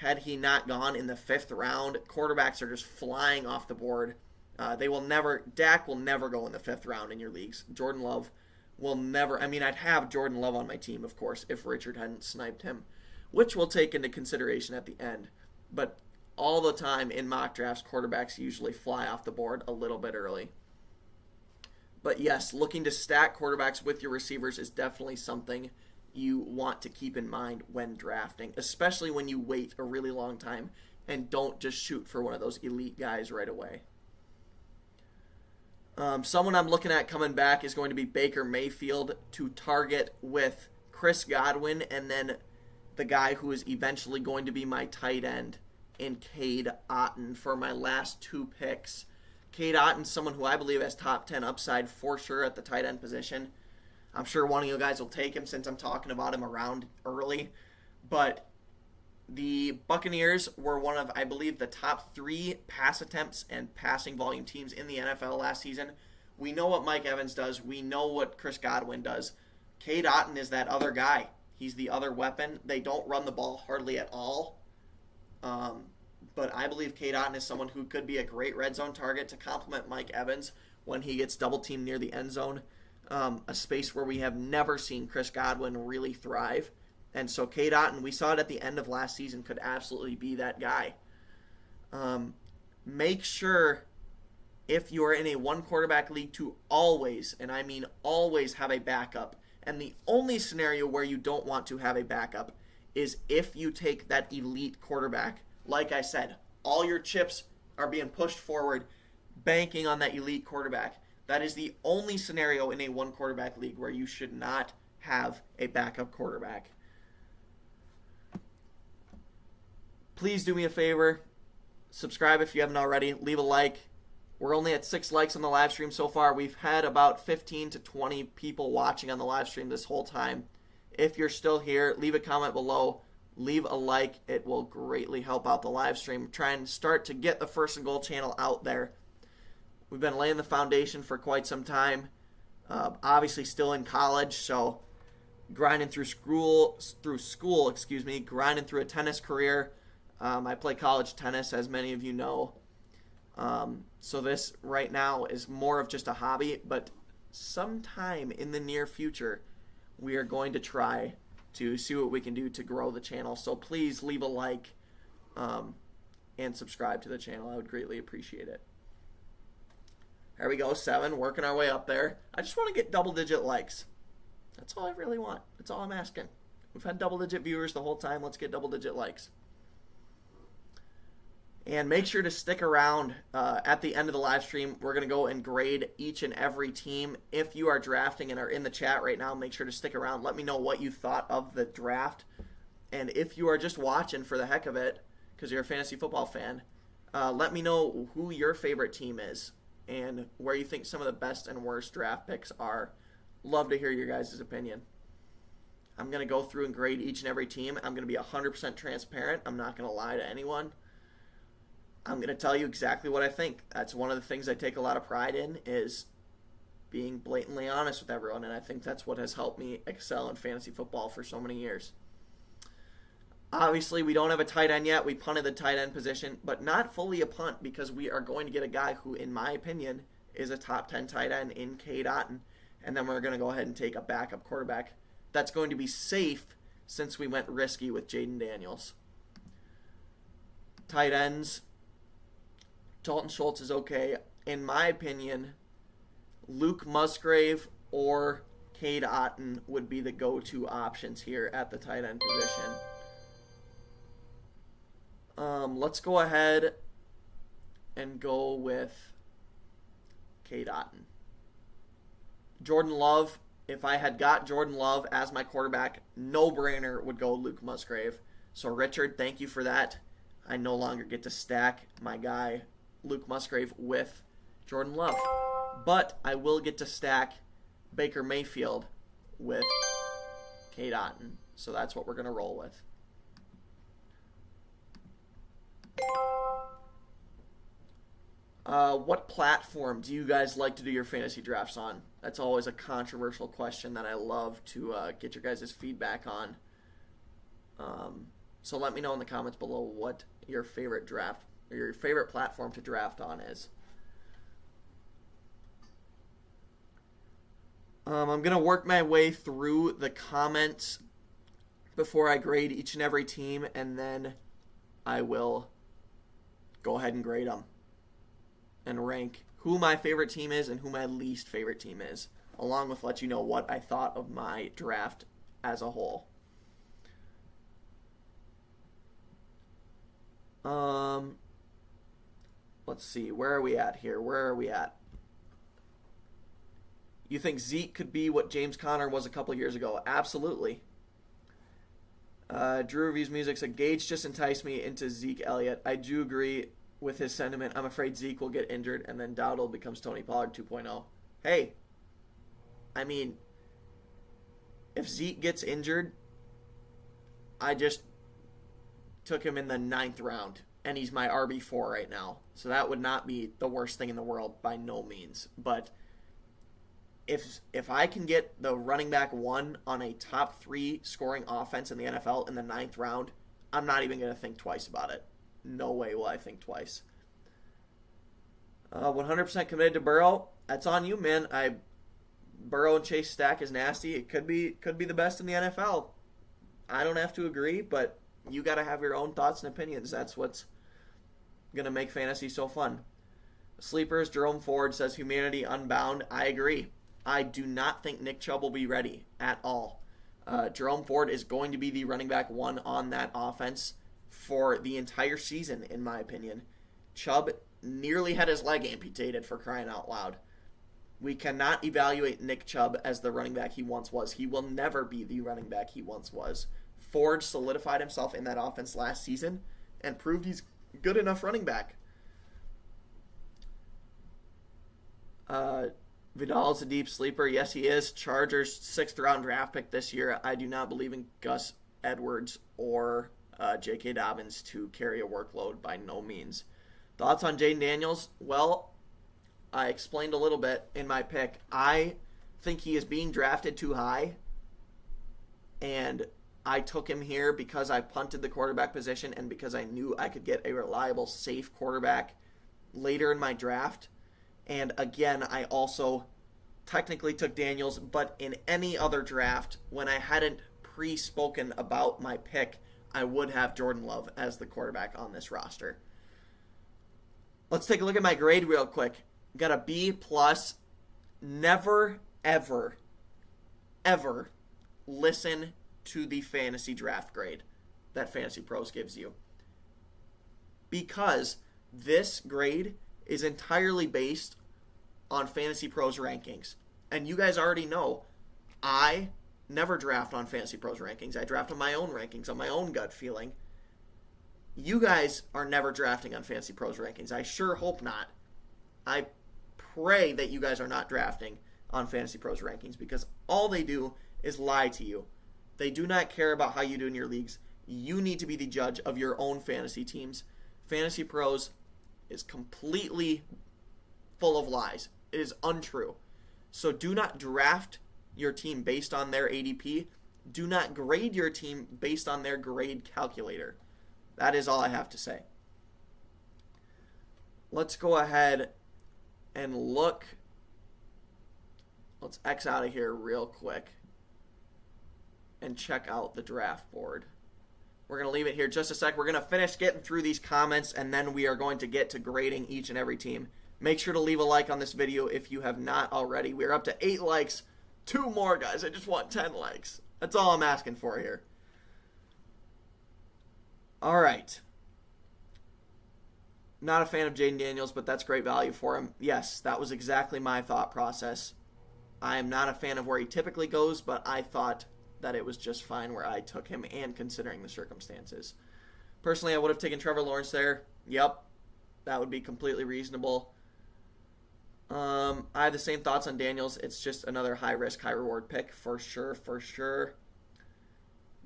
A: had he not gone in the 5th round. Quarterbacks are just flying off the board. Dak will never go in the 5th round in your leagues. Jordan Love will never. I mean, I'd have Jordan Love on my team, of course, if Richard hadn't sniped him, which we'll take into consideration at the end. But all the time in mock drafts, quarterbacks usually fly off the board a little bit early. But yes, looking to stack quarterbacks with your receivers is definitely something you want to keep in mind when drafting, especially when you wait a really long time and don't just shoot for one of those elite guys right away. Someone I'm looking at coming back is going to be Baker Mayfield to target with Chris Godwin, and then the guy who is eventually going to be my tight end in Cade Otton for my last 2 picks. Cade Otton, someone who I believe has top 10 upside for sure at the tight end position. I'm sure one of you guys will take him since I'm talking about him around early. But the Buccaneers were one of, I believe, the top 3 pass attempts and passing volume teams in the NFL last season. We know what Mike Evans does. We know what Chris Godwin does. Cade Otton is that other guy. He's the other weapon. They don't run the ball hardly at all. But I believe Cade Otton is someone who could be a great red zone target to complement Mike Evans when he gets double teamed near the end zone. A space where we have never seen Chris Godwin really thrive. And so Cade Otton, we saw it at the end of last season, could absolutely be that guy. Make sure, if you are in a 1-quarterback league, to always, and I mean always, have a backup. And the only scenario where you don't want to have a backup is if you take that elite quarterback. Like I said, all your chips are being pushed forward, banking on that elite quarterback. That is the only scenario in a 1-quarterback league where you should not have a backup quarterback. Please do me a favor. Subscribe if you haven't already. Leave a like. We're only at 6 likes on the live stream so far. We've had about 15 to 20 people watching on the live stream this whole time. If you're still here, leave a comment below. Leave a like. It will greatly help out the live stream. Try and start to get the First and Goal channel out there. We've been laying the foundation for quite some time. Obviously still in college, so grinding through school, grinding through a tennis career. I play college tennis, as many of you know. So this right now is more of just a hobby, but sometime in the near future, we are going to try to see what we can do to grow the channel. So please leave a like and subscribe to the channel. I would greatly appreciate it. There we go, 7, working our way up there. I just want to get double-digit likes. That's all I really want. That's all I'm asking. We've had double-digit viewers the whole time. Let's get double-digit likes. And make sure to stick around at the end of the live stream. We're going to go and grade each and every team. If you are drafting and are in the chat right now, make sure to stick around. Let me know what you thought of the draft. And if you are just watching for the heck of it, because you're a fantasy football fan, let me know who your favorite team is and where you think some of the best and worst draft picks are. Love to hear your guys' opinion. I'm going to go through and grade each and every team. I'm going to be 100% transparent. I'm not going to lie to anyone. I'm going to tell you exactly what I think. That's one of the things I take a lot of pride in, is being blatantly honest with everyone, and I think that's what has helped me excel in fantasy football for so many years. Obviously, we don't have a tight end yet. We punted the tight end position, but not fully a punt, because we are going to get a guy who, in my opinion, is a top 10 tight end in Cade Otton, and then we're going to go ahead and take a backup quarterback that's going to be safe, since we went risky with Jaden Daniels. Tight ends, Dalton Schultz is okay. In my opinion, Luke Musgrave or Cade Otton would be the go-to options here at the tight end position. Let's go ahead and go with Cade Otton. Jordan Love, if I had got Jordan Love as my quarterback, no-brainer would go Luke Musgrave. So Richard, thank you for that. I no longer get to stack my guy Luke Musgrave with Jordan Love. But I will get to stack Baker Mayfield with Cade Otton. So that's what we're going to roll with. What platform do you guys like to do your fantasy drafts on? That's always a controversial question that I love to get your guys' feedback on. So let me know in the comments below what your favorite draft or your favorite platform to draft on is. I'm going to work my way through the comments before I grade each and every team, and then I will go ahead and grade them and rank who my favorite team is and who my least favorite team is, along with let you know what I thought of my draft as a whole. Let's see, where are we at here? Where are we at? You think Zeke could be what James Conner was a couple years ago? Absolutely. Drew Reviews Music said, Gage just enticed me into Zeke Elliott. I do agree with his sentiment. I'm afraid Zeke will get injured, and then Dowdle becomes Tony Pollard 2.0. Hey, I mean, if Zeke gets injured, I just took him in the 9th round, and he's my RB4 right now. So that would not be the worst thing in the world by no means. But if I can get the running back 1 on a top 3 scoring offense in the NFL in the 9th round, I'm not even going to think twice about it. No way will I think twice. 100% committed to Burrow. That's on you, man. Burrow and Chase stack is nasty. It could be the best in the NFL. I don't have to agree, but you got to have your own thoughts and opinions. That's what's going to make fantasy so fun. Sleepers, Jerome Ford says humanity unbound. I agree. I do not think Nick Chubb will be ready at all. Jerome Ford is going to be the running back 1 on that offense for the entire season, in my opinion. Chubb nearly had his leg amputated, for crying out loud. We cannot evaluate Nick Chubb as the running back he once was. He will never be the running back he once was. Ford solidified himself in that offense last season and proved he's good enough running back. Vidal's a deep sleeper. Yes, he is. Chargers 6th-round draft pick this year. I do not believe in Gus Edwards or J.K. Dobbins to carry a workload by no means. Thoughts on Jayden Daniels? Well, I explained a little bit in my pick. I think he is being drafted too high, and I took him here because I punted the quarterback position and because I knew I could get a reliable, safe quarterback later in my draft. And again, I also technically took Daniels, but in any other draft, when I hadn't pre-spoken about my pick, I would have Jordan Love as the quarterback on this roster. Let's take a look at my grade real quick. Got a B+. Never, ever, ever listen to the fantasy draft grade that Fantasy Pros gives you, because this grade is entirely based on Fantasy Pros rankings. And you guys already know I never draft on Fantasy Pros rankings. I draft on my own rankings, on my own gut feeling. You guys are never drafting on Fantasy Pros rankings. I sure hope not. I pray that you guys are not drafting on Fantasy Pros rankings, because all they do is lie to you. They do not care about how you do in your leagues. You need to be the judge of your own fantasy teams. Fantasy Pros is completely full of lies. It is untrue. So do not draft your team based on their ADP. Do not grade your team based on their grade calculator. That is all I have to say. Let's go ahead and look. Let's X out of here real quick and check out the draft board. We're going to leave it here just a sec. We're going to finish getting through these comments, and then we are going to get to grading each and every team. Make sure to leave a like on this video if you have not already. We're up to 8 likes. 2 more, guys. I just want 10 likes. That's all I'm asking for here. All right. Not a fan of Jayden Daniels, but that's great value for him. Yes, that was exactly my thought process. I am not a fan of where he typically goes, but I thought that it was just fine where I took him, and considering the circumstances. Personally, I would have taken Trevor Lawrence there. Yep, that would be completely reasonable. I have the same thoughts on Daniels. It's just another high-risk, high-reward pick for sure, for sure.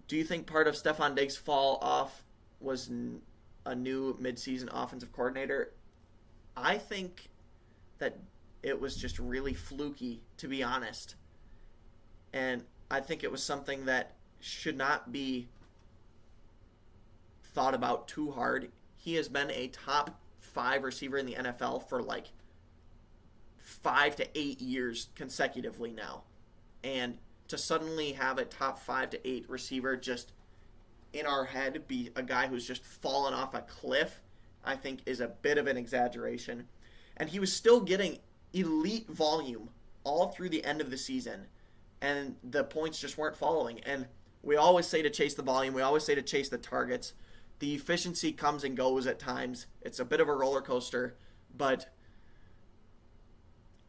A: Do you think part of Stefon Diggs' fall off was a new midseason offensive coordinator? I think that it was just really fluky, to be honest. And I think it was something that should not be thought about too hard. He has been a top 5 receiver in the NFL for like 5 to 8 years consecutively now. And to suddenly have a top 5 to 8 receiver just in our head be a guy who's just fallen off a cliff, I think is a bit of an exaggeration. And he was still getting elite volume all through the end of the season, and the points just weren't following. And we always say to chase the volume. We always say to chase the targets. The efficiency comes and goes at times. It's a bit of a roller coaster, but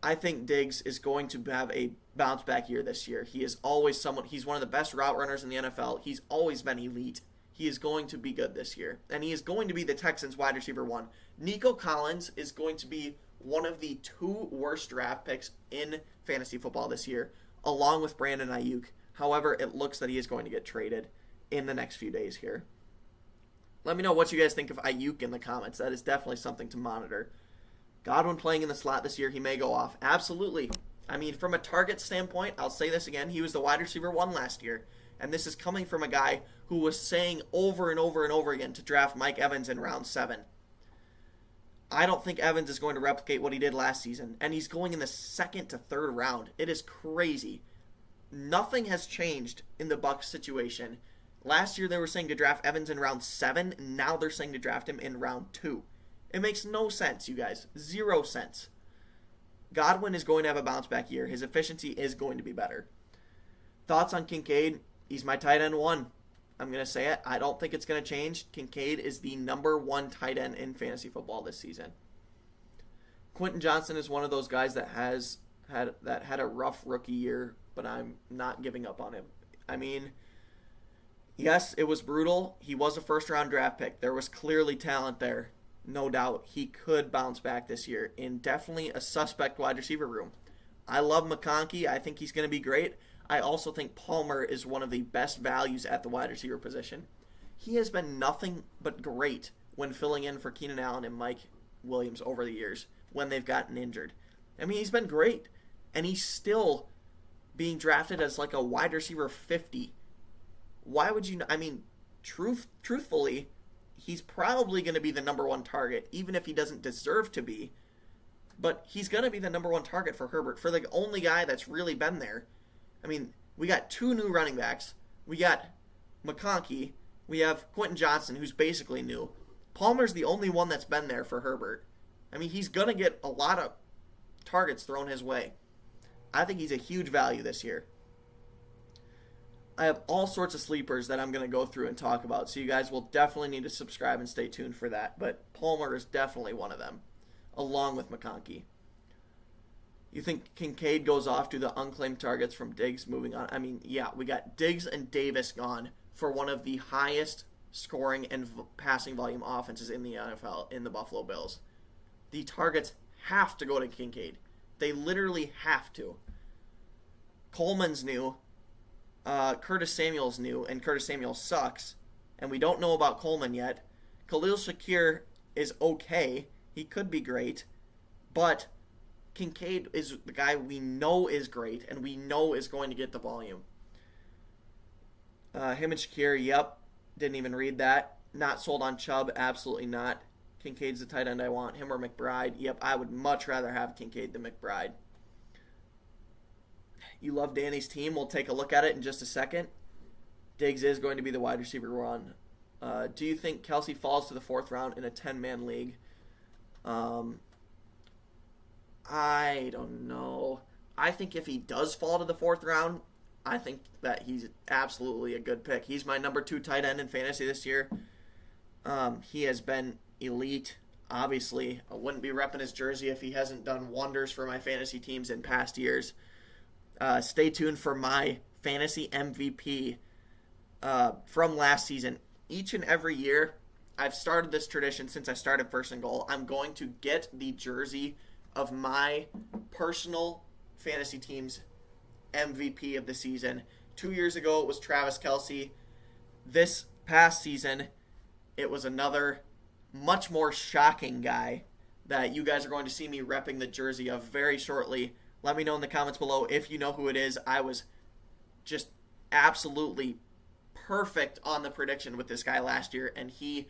A: I think Diggs is going to have a bounce back year this year. He is always someone. He's one of the best route runners in the NFL. He's always been elite. He is going to be good this year, and he is going to be the Texans' wide receiver 1. Nico Collins is going to be one of the 2 worst draft picks in fantasy football this year, along with Brandon Ayuk. However, it looks that he is going to get traded in the next few days here. Let me know what you guys think of Ayuk in the comments. That is definitely something to monitor. Godwin playing in the slot this year, he may go off. Absolutely. I mean, from a target standpoint, I'll say this again, he was the wide receiver 1 last year. And this is coming from a guy who was saying over and over and over again to draft Mike Evans in round 7. I don't think Evans is going to replicate what he did last season. And he's going in the 2nd to 3rd round. It is crazy. Nothing has changed in the Bucs situation. Last year they were saying to draft Evans in round 7. And now they're saying to draft him in round 2. It makes no sense, you guys. 0 sense. Godwin is going to have a bounce back year. His efficiency is going to be better. Thoughts on Kincaid? He's my tight end 1. I'm going to say it. I don't think it's going to change. Kincaid is the number 1 tight end in fantasy football this season. Quentin Johnson is one of those guys that had a rough rookie year, but I'm not giving up on him. I mean, yes, it was brutal. He was a first-round draft pick. There was clearly talent there. No doubt he could bounce back this year in definitely a suspect wide receiver room. I love McConkey. I think he's going to be great. I also think Palmer is one of the best values at the wide receiver position. He has been nothing but great when filling in for Keenan Allen and Mike Williams over the years when they've gotten injured. I mean, he's been great. And he's still being drafted as like a wide receiver 50. Why would you... I mean, truthfully, he's probably going to be the number one target, even if he doesn't deserve to be. But he's going to be the number one target for Herbert, for the only guy that's really been there. I mean, we got 2 new running backs. We got McConkey. We have Quentin Johnson, who's basically new. Palmer's the only one that's been there for Herbert. I mean, he's going to get a lot of targets thrown his way. I think he's a huge value this year. I have all sorts of sleepers that I'm going to go through and talk about, so you guys will definitely need to subscribe and stay tuned for that. But Palmer is definitely one of them, along with McConkey. You think Kincaid goes off to the unclaimed targets from Diggs moving on? I mean, yeah, we got Diggs and Davis gone for one of the highest scoring and passing volume offenses in the NFL in the Buffalo Bills. The targets have to go to Kincaid. They literally have to. Coleman's new. Curtis Samuel's new, and Curtis Samuel sucks. And we don't know about Coleman yet. Khalil Shakir is okay. He could be great. But Kincaid is the guy we know is great, and we know is going to get the volume. Him and Shakir, yep. Didn't even read that. Not sold on Chubb, absolutely not. Kincaid's the tight end I want. Him or McBride, yep. I would much rather have Kincaid than McBride. You love Danny's team. We'll take a look at it in just a second. Diggs is going to be the wide receiver one. Do you think Kelsey falls to the 4th round in a 10-man league? I don't know. I think if he does fall to the 4th round, I think that he's absolutely a good pick. He's my number 2 tight end in fantasy this year. He has been elite. Obviously, I wouldn't be repping his jersey if he hasn't done wonders for my fantasy teams in past years. Stay tuned for my fantasy MVP from last season. Each and every year, I've started this tradition since I started First and Goal. I'm going to get the jersey of my personal fantasy team's MVP of the season. 2 years ago, it was Travis Kelce. This past season, it was another much more shocking guy that you guys are going to see me repping the jersey of very shortly. Let me know in the comments below if you know who it is. I was just absolutely perfect on the prediction with this guy last year, and he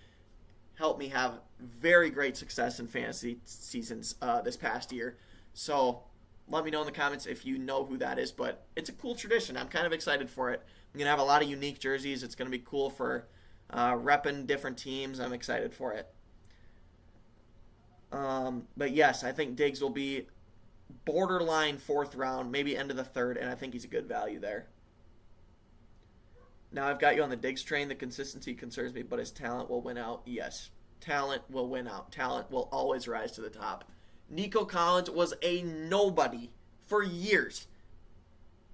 A: helped me have very great success in fantasy seasons this past year. So let me know in the comments if you know who that is, but it's a cool tradition. I'm kind of excited for it. I'm going to have a lot of unique jerseys. It's going to be cool for repping different teams. I'm excited for it. But yes, I think Diggs will be borderline 4th round, maybe end of the 3rd, and I think he's a good value there. Now I've got you on the Diggs train. The consistency concerns me, but his talent will win out. Yes, talent will win out. Talent will always rise to the top. Nico Collins was a nobody for years.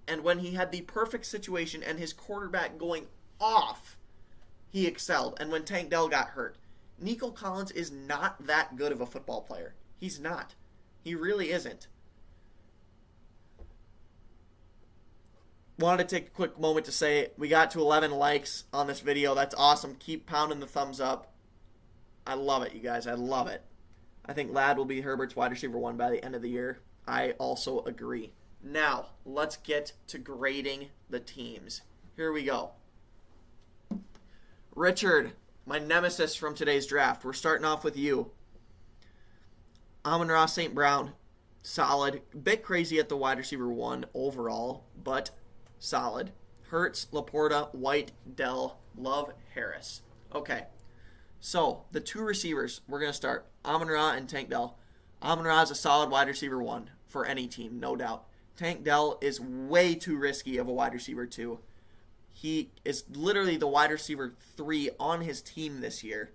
A: And when he had the perfect situation and his quarterback going off, he excelled. And when Tank Dell got hurt, Nico Collins is not that good of a football player. He's not. He really isn't. Wanted to take a quick moment to say we got to 11 likes on this video. That's awesome. Keep pounding the thumbs up. I love it, you guys. I love it. I think Ladd will be Herbert's wide receiver 1 by the end of the year. I also agree. Now, let's get to grading the teams. Here we go. Richard, my nemesis from today's draft. We're starting off with you. Amon-Ra St. Brown, solid. Bit crazy at the wide receiver 1 overall, but solid. Hurts, Laporta, White, Dell, Love, Harris. Okay, so the 2 receivers, we're going to start. Amon-Ra and Tank Dell. Amon-Ra is a solid wide receiver 1 for any team, no doubt. Tank Dell is way too risky of a wide receiver 2. He is literally the wide receiver 3 on his team this year.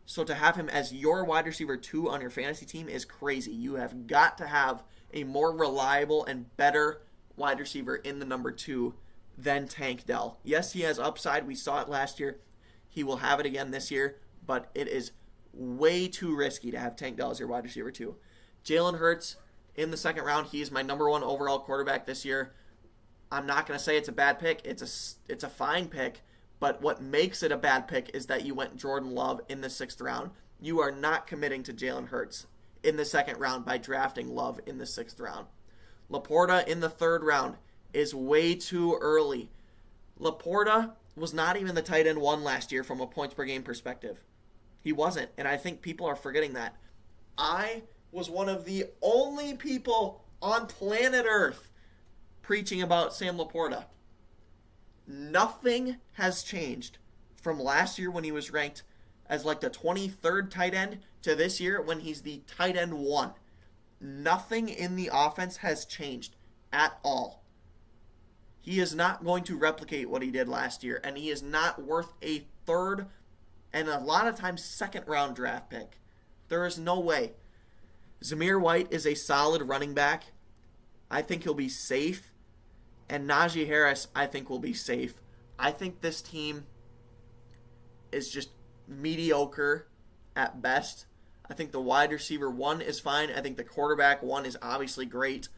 A: So to have him as your wide receiver 2 on your fantasy team is crazy. You have got to have a more reliable and better wide receiver in the number 2 than Tank Dell. Yes, he has upside. We saw it last year. He will have it again this year, but it is way too risky to have Tank Dell as your wide receiver 2. Jalen Hurts in the second round. He's my number one overall quarterback this year. I'm not going to say it's a bad pick. It's a fine pick. But what makes it a bad pick is that you went Jordan Love in the 6th round. You are not committing to Jalen Hurts in the 2nd round by drafting Love in the 6th round. Laporta in the 3rd round is way too early. Laporta was not even the tight end 1 last year from a points per game perspective. He wasn't, and I think people are forgetting that. I was one of the only people on planet Earth preaching about Sam Laporta. Nothing has changed from last year when he was ranked as like the 23rd tight end to this year when he's the tight end 1. Nothing in the offense has changed at all. He is not going to replicate what he did last year, and he is not worth a 3rd and a lot of times 2nd round draft pick. There is no way. Zamir White is a solid running back. I think he'll be safe. And Najee Harris, I think, will be safe. I think this team is just mediocre at best. I think the wide receiver 1 is fine. I think the quarterback 1 is obviously great.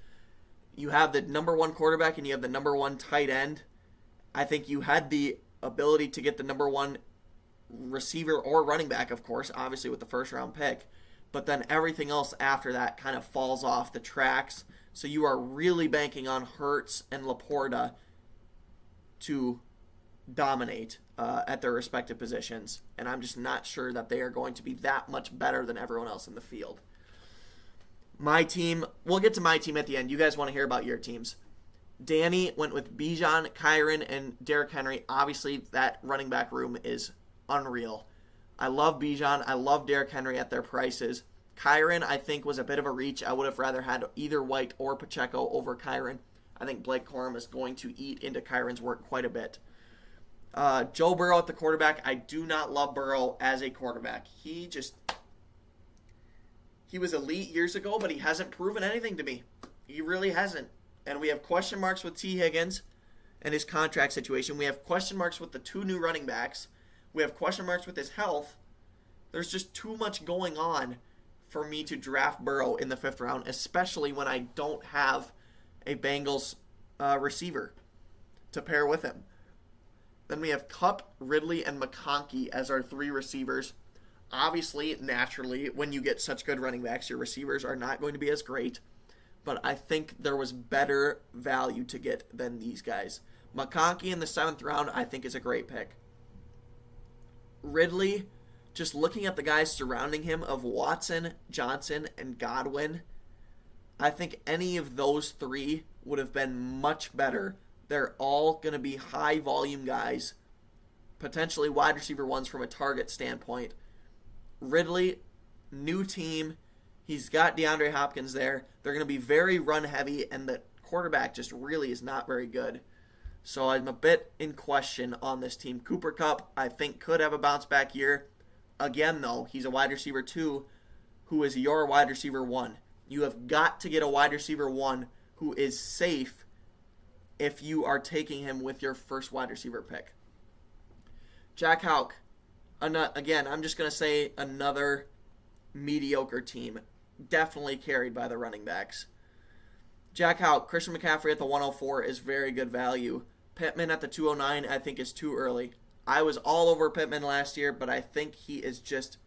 A: You have the number 1 quarterback and you have the number 1 tight end. I think you had the ability to get the number 1 receiver or running back, of course, obviously with the 1st round pick. But then everything else after that kind of falls off the tracks. So you are really banking on Hurts and Laporta to dominate at their respective positions. And I'm just not sure that they are going to be that much better than everyone else in the field. My team, we'll get to my team at the end. You guys want to hear about your teams. Danny went with Bijan, Kyren, and Derrick Henry. Obviously, that running back room is unreal. I love Bijan. I love Derrick Henry at their prices. Kyren, I think, was a bit of a reach. I would have rather had either White or Pacheco over Kyren. I think Blake Corum is going to eat into Kyren's work quite a bit. Joe Burrow at the quarterback. I do not love Burrow as a quarterback. He was elite years ago, but he hasn't proven anything to me. He really hasn't. And we have question marks with T. Higgins and his contract situation. We have question marks with the 2 new running backs. We have question marks with his health. There's just too much going on for me to draft Burrow in the 5th round, especially when I don't have a Bengals receiver to pair with him. Then we have Kupp, Ridley, and McConkey as our 3 receivers. Obviously, naturally, when you get such good running backs, your receivers are not going to be as great. But I think there was better value to get than these guys. McConkey in the 7th round, I think, is a great pick. Ridley, just looking at the guys surrounding him of Watson, Johnson, and Godwin, I think any of those 3 would have been much better. They're all going to be high-volume guys, potentially wide receiver 1s from a target standpoint. Ridley, new team. He's got DeAndre Hopkins there. They're going to be very run-heavy, and the quarterback just really is not very good. So I'm a bit in question on this team. Cooper Kupp, I think, could have a bounce-back year. Again, though, he's a wide receiver 2 who is your wide receiver 1. You have got to get a wide receiver 1 who is safe if you are taking him with your first wide receiver pick. Jack Houck, again, I'm just going to say another mediocre team, definitely carried by the running backs. Jack Houck, Christian McCaffrey at the 104 is very good value. Pittman at the 209 I think is too early. I was all over Pittman last year, but I think he is just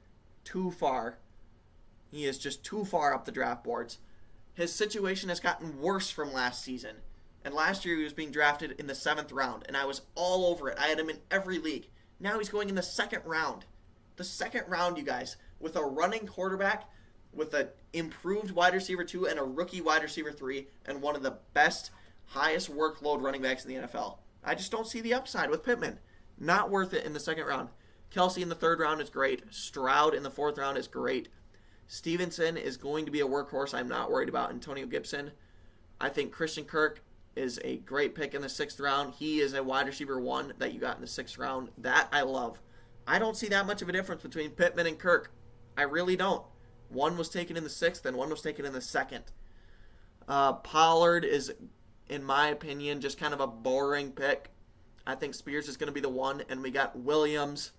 A: too far. He is just too far up the draft boards. His situation has gotten worse from last season. And last year he was being drafted in the 7th round, and I was all over it. I had him in every league. Now he's going in the 2nd round. The 2nd round, you guys, with a running quarterback, with an improved wide receiver 2 and a rookie wide receiver 3, and one of the best, highest workload running backs in the NFL. I just don't see the upside with Pittman. Not worth it in the 2nd round. Kelsey in the 3rd round is great. Stroud in the 4th round is great. Stevenson is going to be a workhorse. I'm not worried about Antonio Gibson. I think Christian Kirk is a great pick in the 6th round. He is a wide receiver 1 that you got in the 6th round. That I love. I don't see that much of a difference between Pittman and Kirk. I really don't. One was taken in the 6th and one was taken in the 2nd. Pollard is, in my opinion, just kind of a boring pick. I think Spears is going to be the one, and we got Williams,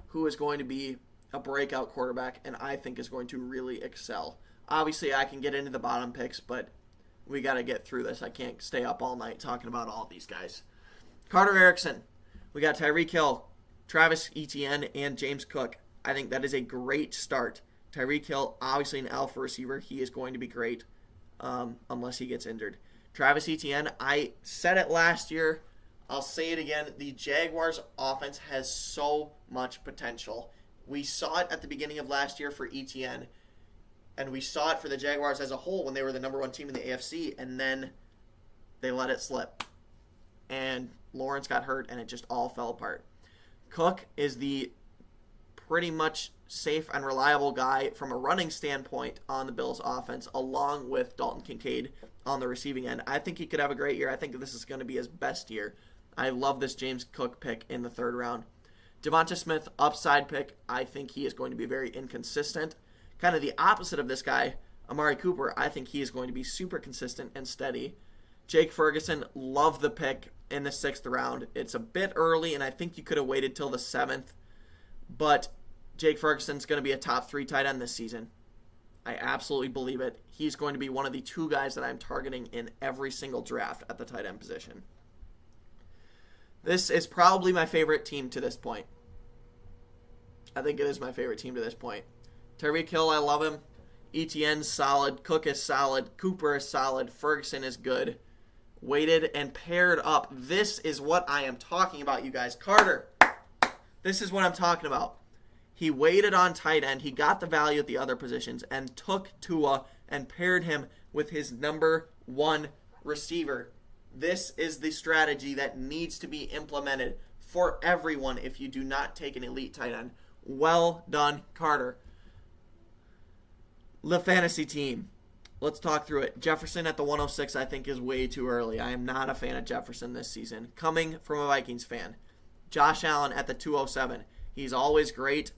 A: who is going to be a breakout quarterback, and I think is going to really excel. Obviously, I can get into the bottom picks, but we got to get through this. I can't stay up all night talking about all these guys. Carter Erickson. We got Tyreek Hill, Travis Etienne, and James Cook. I think that is a great start. Tyreek Hill, obviously an alpha receiver. He is going to be great unless he gets injured. Travis Etienne, I said it last year. I'll say it again. The Jaguars' offense has so much potential. We saw it at the beginning of last year for Etienne, and we saw it for the Jaguars as a whole when they were the number one team in the AFC, and then they let it slip. And Lawrence got hurt, and it just all fell apart. Cook is the pretty much safe and reliable guy from a running standpoint on the Bills' offense, along with Dalton Kincaid on the receiving end. I think he could have a great year. I think this is going to be his best year. I love this James Cook pick in the third round. Devonta Smith, upside pick. I think he is going to be very inconsistent. Kind of the opposite of this guy, Amari Cooper. I think he is going to be super consistent and steady. Jake Ferguson, love the pick in the 6th round. It's a bit early, and I think you could have waited till the 7th. But Jake Ferguson's going to be a top 3 tight end this season. I absolutely believe it. He's going to be one of the 2 guys that I'm targeting in every single draft at the tight end position. This is probably my favorite team to this point. I think it is my favorite team to this point. Tyreek Hill, I love him. Etienne's solid. Cook is solid. Cooper is solid. Ferguson is good. Weighted and paired up. This is what I am talking about, you guys. Carter, this is what I'm talking about. He waited on tight end. He got the value at the other positions and took Tua and paired him with his number 1 receiver. This is the strategy that needs to be implemented for everyone if you do not take an elite tight end. Well done, Carter. The fantasy team. Let's talk through it. Jefferson at the 106 I think is way too early. I am not a fan of Jefferson this season. Coming from a Vikings fan. Josh Allen at the 207. He's always great.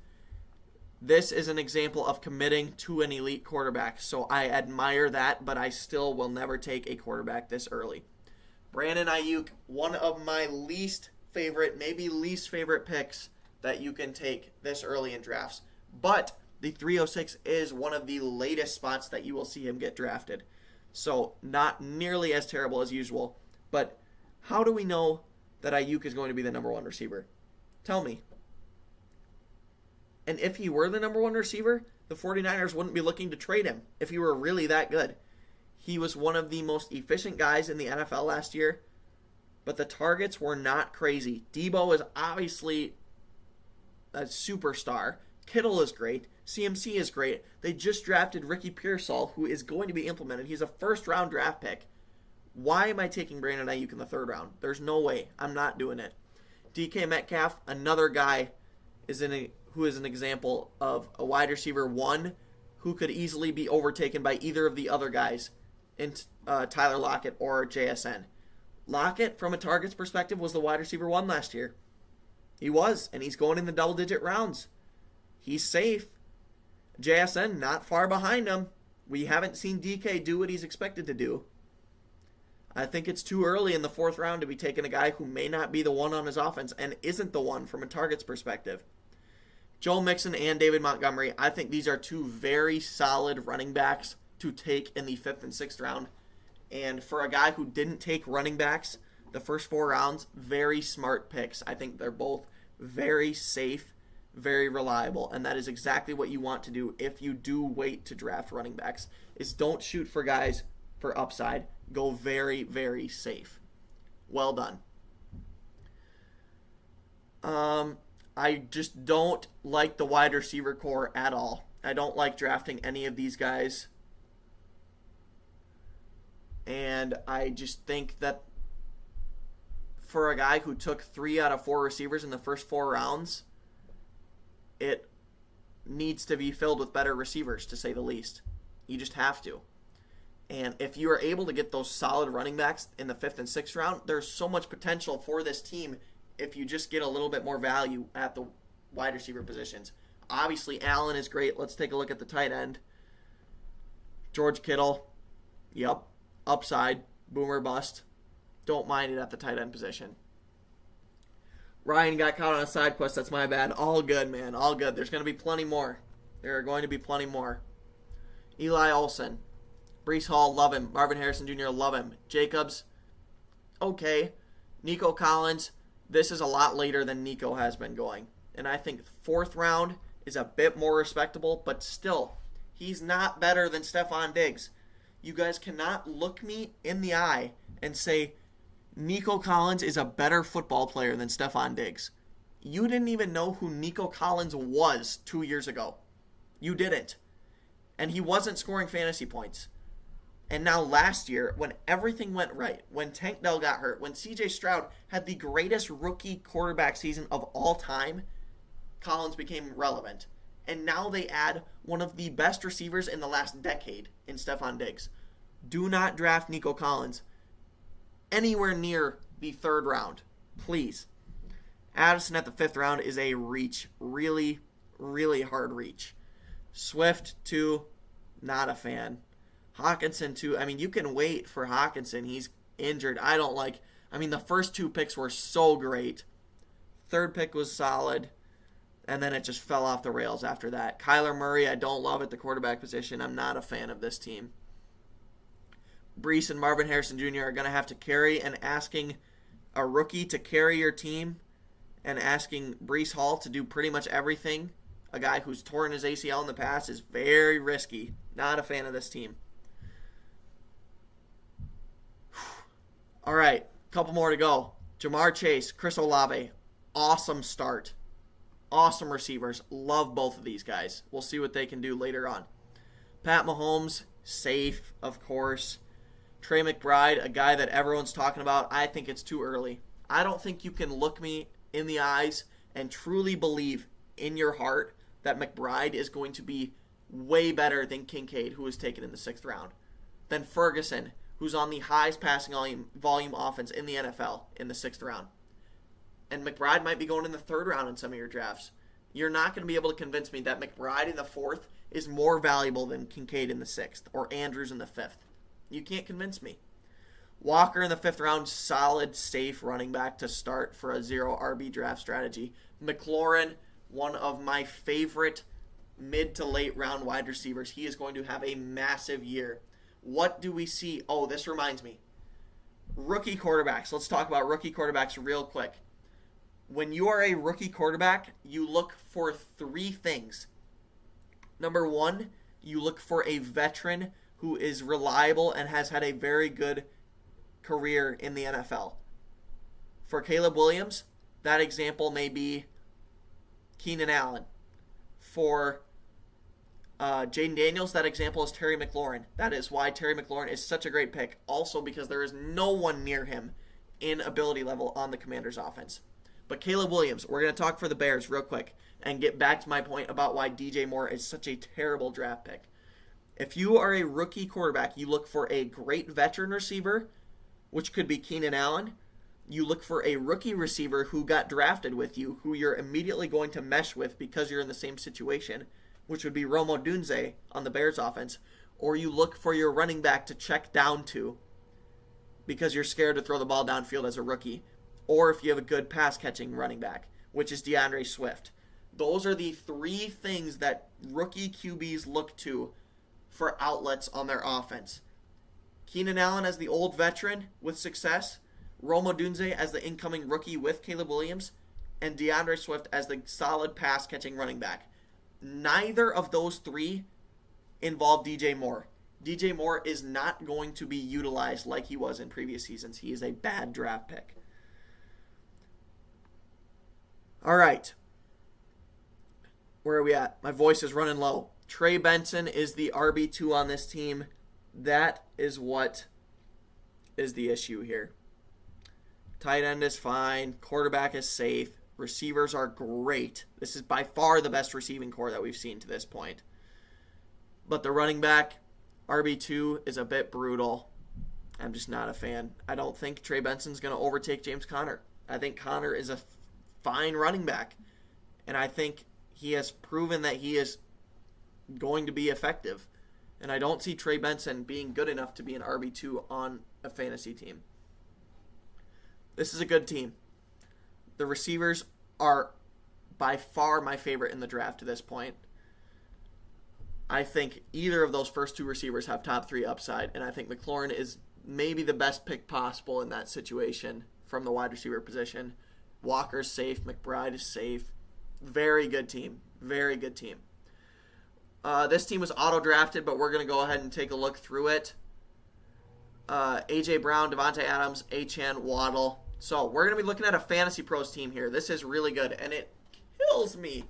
A: This is an example of committing to an elite quarterback. So I admire that, but I still will never take a quarterback this early. Brandon Ayuk, one of my least favorite, maybe least favorite picks that you can take this early in drafts. But the 306 is one of the latest spots that you will see him get drafted. So not nearly as terrible as usual. But how do we know that Ayuk is going to be the number 1 receiver? Tell me. And if he were the number 1 receiver, the 49ers wouldn't be looking to trade him if he were really that good. He was one of the most efficient guys in the NFL last year, but the targets were not crazy. Debo is obviously a superstar. Kittle is great. CMC is great. They just drafted Ricky Pearsall, who is going to be implemented. He's a first-round draft pick. Why am I taking Brandon Ayuk in the 3rd round? There's no way. I'm not doing it. DK Metcalf, another guy, who is an example of a wide receiver 1 who could easily be overtaken by either of the other guys in Tyler Lockett or JSN. Lockett, from a targets perspective, was the wide receiver 1 last year. He was, and he's going in the double-digit rounds. He's safe. JSN not far behind him. We haven't seen DK do what he's expected to do. I think it's too early in the 4th round to be taking a guy who may not be the one on his offense and isn't the one from a targets perspective. Joe Mixon and David Montgomery, I think these are 2 very solid running backs to take in the 5th and 6th round. And for a guy who didn't take running backs the first 4 rounds, very smart picks. I think they're both very safe, very reliable, and that is exactly what you want to do if you do wait to draft running backs, is don't shoot for guys for upside. Go very, very safe. Well done. I just don't like the wide receiver core at all. I don't like drafting any of these guys. And I just think that for a guy who took 3 out of 4 receivers in the first 4 rounds, it needs to be filled with better receivers, to say the least. You just have to. And if you are able to get those solid running backs in the 5th and 6th round, there's so much potential for this team if you just get a little bit more value at the wide receiver positions. Obviously, Allen is great. Let's take a look at the tight end. George Kittle. Yep. Upside. Boomer bust. Don't mind it at the tight end position. Ryan got caught on a side quest. That's my bad. All good, man. All good. There's going to be plenty more. There are going to be plenty more. Eli Olsen. Breece Hall, love him. Marvin Harrison Jr., love him. Jacobs, okay. Nico Collins, this is a lot later than Nico has been going. And I think 4th round is a bit more respectable, but still, he's not better than Stephon Diggs. You guys cannot look me in the eye and say Nico Collins is a better football player than Stephon Diggs. You didn't even know who Nico Collins was 2 years ago. You didn't. And he wasn't scoring fantasy points. And now last year, when everything went right, when Tank Dell got hurt, when CJ Stroud had the greatest rookie quarterback season of all time, Collins became relevant. And now they add one of the best receivers in the last decade in Stephon Diggs. Do not draft Nico Collins anywhere near the 3rd round, please. Addison at the 5th round is a reach. Really, really hard reach. Swift, 2, not a fan. Hawkinson, 2. I mean, you can wait for Hawkinson. He's injured. The first 2 picks were so great. 3rd pick was solid. And then it just fell off the rails after that. Kyler Murray, I don't love at the quarterback position. I'm not a fan of this team. Breece and Marvin Harrison Jr. are going to have to carry, and asking a rookie to carry your team and asking Breece Hall to do pretty much everything, a guy who's torn his ACL in the past, is very risky. Not a fan of this team. All right, couple more to go. Jamar Chase, Chris Olave, awesome start. Awesome receivers. Love both of these guys. We'll see what they can do later on. Pat Mahomes, safe, of course. Trey McBride, a guy that everyone's talking about. I think it's too early. I don't think you can look me in the eyes and truly believe in your heart that McBride is going to be way better than Kincaid, who was taken in the 6th round, than Ferguson, who's on the highest passing volume offense in the NFL in the 6th round. And McBride might be going in the 3rd round in some of your drafts. You're not going to be able to convince me that McBride in the 4th is more valuable than Kincaid in the 6th or Andrews in the 5th. You can't convince me. Walker in the 5th round, solid, safe running back to start for a 0 RB draft strategy. McLaurin, one of my favorite mid to late round wide receivers. He is going to have a massive year. What do we see? Oh, this reminds me. Rookie quarterbacks. Let's talk about rookie quarterbacks real quick. When you are a rookie quarterback, you look for 3 things. Number 1, you look for a veteran who is reliable and has had a very good career in the NFL. For Caleb Williams, that example may be Keenan Allen. For Jaden Daniels, that example is Terry McLaurin. That is why Terry McLaurin is such a great pick. Also because there is no one near him in ability level on the Commanders' offense. But Caleb Williams, we're going to talk for the Bears real quick and get back to my point about why DJ Moore is such a terrible draft pick. If you are a rookie quarterback, you look for a great veteran receiver, which could be Keenan Allen. You look for a rookie receiver who got drafted with you, who you're immediately going to mesh with because you're in the same situation, which would be Rome Odunze on the Bears offense. Or you look for your running back to check down to because you're scared to throw the ball downfield as a rookie. Or if you have a good pass-catching running back, which is DeAndre Swift. Those are the 3 things that rookie QBs look to for outlets on their offense. Keenan Allen as the old veteran with success, Rome Odunze as the incoming rookie with Caleb Williams, and DeAndre Swift as the solid pass-catching running back. Neither of those 3 involve DJ Moore. DJ Moore is not going to be utilized like he was in previous seasons. He is a bad draft pick. All right. Where are we at? My voice is running low. Trey Benson is the RB2 on this team. That is what is the issue here. Tight end is fine. Quarterback is safe. Receivers are great. This is by far the best receiving core that we've seen to this point. But the running back, RB2, is a bit brutal. I'm just not a fan. I don't think Trey Benson's going to overtake James Conner. I think Conner is a fine running back. And I think he has proven that he is going to be effective. And I don't see Trey Benson being good enough to be an RB2 on a fantasy team. This is a good team. The receivers are by far my favorite in the draft to this point. I think either of those first two receivers have top 3 upside, and I think McLaurin is maybe the best pick possible in that situation from the wide receiver position. Walker's safe. McBride is safe. Very good team. Very good team. This team was auto-drafted, but we're going to go ahead and take a look through it. A.J. Brown, Devontae Adams, Achane, Waddle. So we're going to be looking at a Fantasy Pros team here. This is really good, and it kills me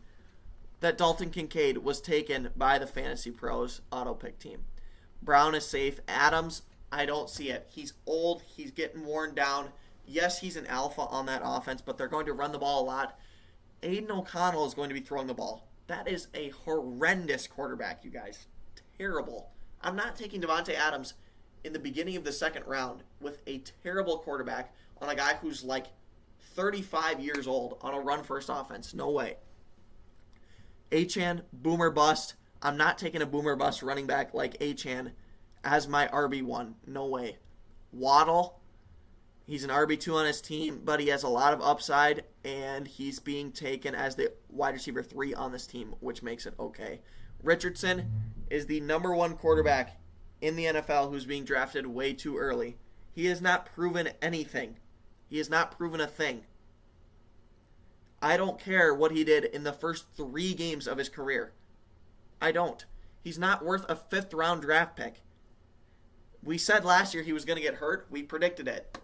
A: that Dalton Kincaid was taken by the Fantasy Pros auto-pick team. Brown is safe. Adams, I don't see it. He's old. He's getting worn down. Yes, he's an alpha on that offense, but they're going to run the ball a lot. Aiden O'Connell is going to be throwing the ball. That is a horrendous quarterback, you guys. Terrible. I'm not taking Devontae Adams in the beginning of the second round with a terrible quarterback on a guy who's like 35 years old on a run-first offense. No way. Achane, boomer bust. I'm not taking a boomer bust running back like Achane as my RB1. No way. Waddle, he's an RB2 on his team, but he has a lot of upside, and he's being taken as the wide receiver 3 on this team, which makes it okay. Richardson is the number 1 quarterback in the NFL who's being drafted way too early. He has not proven anything. He has not proven a thing. I don't care what he did in the first 3 games of his career. I don't. He's not worth a 5th round draft pick. We said last year he was going to get hurt. We predicted it.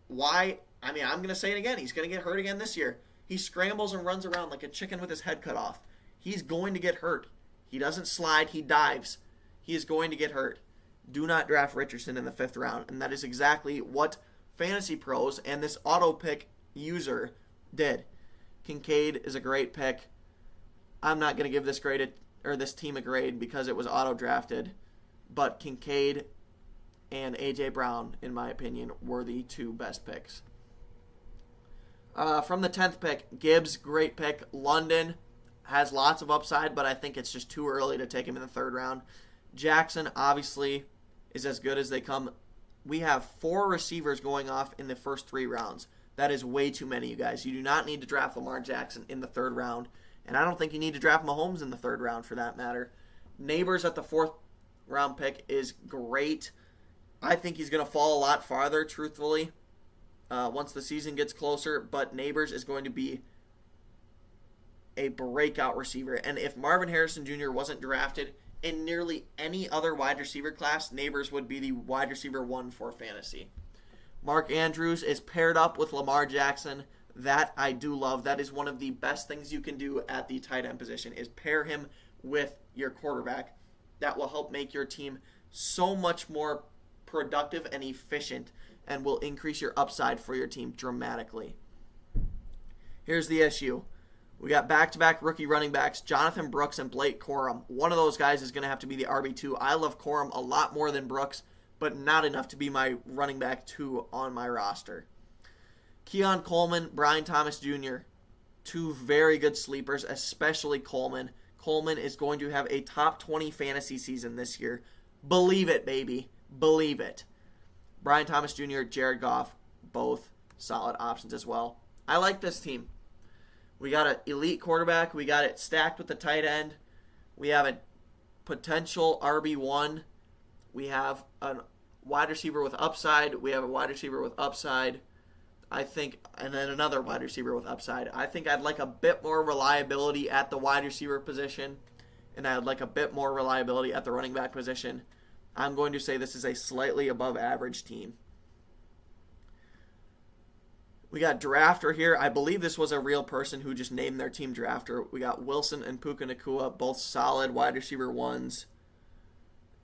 A: Why? I mean, I'm going to say it again. He's going to get hurt again this year. He scrambles and runs around like a chicken with his head cut off. He's going to get hurt. He doesn't slide. He dives. He is going to get hurt. Do not draft Richardson in the 5th round. And that is exactly what Fantasy Pros and this auto pick user did. Kincaid is a great pick. I'm not going to give this team a grade because it was auto drafted, but Kincaid and A.J. Brown, in my opinion, were the 2 best picks. From the 10th pick, Gibbs, great pick. London has lots of upside, but I think it's just too early to take him in the 3rd round. Jackson, obviously, is as good as they come. We have 4 receivers going off in the first 3 rounds. That is way too many, you guys. You do not need to draft Lamar Jackson in the 3rd round, and I don't think you need to draft Mahomes in the 3rd round for that matter. Neighbors at the 4th round pick is great. I think he's going to fall a lot farther, truthfully, once the season gets closer. But Neighbors is going to be a breakout receiver. And if Marvin Harrison Jr. wasn't drafted in nearly any other wide receiver class, Neighbors would be the wide receiver 1 for fantasy. Mark Andrews is paired up with Lamar Jackson. That I do love. That is one of the best things you can do at the tight end position is pair him with your quarterback. That will help make your team so much more productive and efficient and will increase your upside for your team dramatically. Here's the issue. We got back-to-back rookie running backs, Jonathan Brooks and Blake Corum. One of those guys is going to have to be the RB2. I love Corum a lot more than Brooks, but not enough to be my running back 2 on my roster. Keon Coleman, Brian Thomas Jr., 2 very good sleepers, especially Coleman. Coleman is going to have a top 20 fantasy season this year. Believe it, baby. Believe it. Brian Thomas Jr., Jared Goff, both solid options as well. I like this team. We got an elite quarterback. We got it stacked with the tight end. We have a potential RB1. We have a wide receiver with upside. We have a wide receiver with upside. I think, and then another wide receiver with upside. I think I'd like a bit more reliability at the wide receiver position, and I'd like a bit more reliability at the running back position. I'm going to say this is a slightly above average team. We got Drafter here. I believe this was a real person who just named their team Drafter. We got Wilson and Puka Nacua, both solid wide receiver 1s.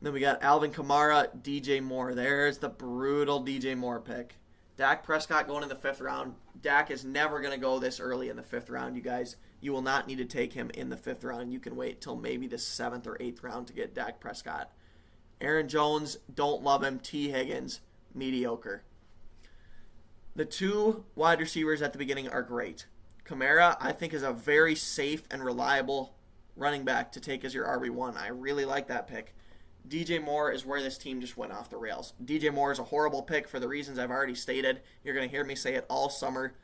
A: Then we got Alvin Kamara, DJ Moore. There's the brutal DJ Moore pick. Dak Prescott going in the 5th round. Dak is never going to go this early in the 5th round, you guys. You will not need to take him in the 5th round. You can wait till maybe the 7th or 8th round to get Dak Prescott. Aaron Jones, don't love him. T. Higgins, mediocre. The 2 wide receivers at the beginning are great. Kamara, I think, is a very safe and reliable running back to take as your RB1. I really like that pick. DJ Moore is where this team just went off the rails. DJ Moore is a horrible pick for the reasons I've already stated. You're going to hear me say it all summer.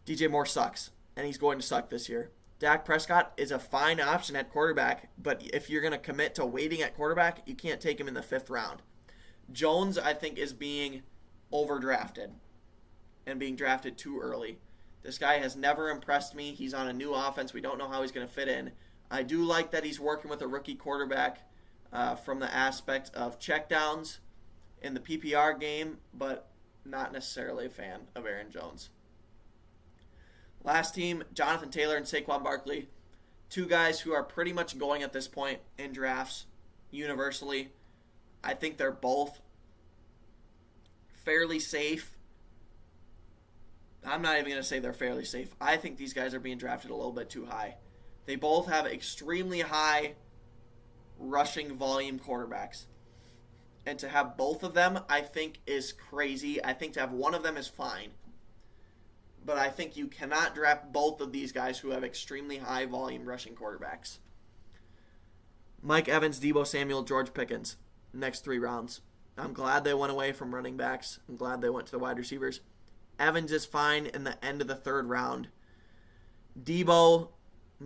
A: DJ Moore sucks, and he's going to suck this year. Dak Prescott is a fine option at quarterback, but if you're going to commit to waiting at quarterback, you can't take him in the 5th round. Jones, I think, is being overdrafted and being drafted too early. This guy has never impressed me. He's on a new offense. We don't know how he's going to fit in. I do like that he's working with a rookie quarterback from the aspect of checkdowns in the PPR game, but not necessarily a fan of Aaron Jones. Last team, Jonathan Taylor and Saquon Barkley. 2 guys who are pretty much going at this point in drafts universally. I think they're both fairly safe. I'm not even going to say they're fairly safe. I think these guys are being drafted a little bit too high. They both have extremely high rushing volume quarterbacks. And to have both of them, I think, is crazy. I think to have one of them is fine. But I think you cannot draft both of these guys who have extremely high volume rushing quarterbacks. Mike Evans, Deebo Samuel, George Pickens. Next 3 rounds. I'm glad they went away from running backs. I'm glad they went to the wide receivers. Evans is fine in the end of the 3rd round. Deebo,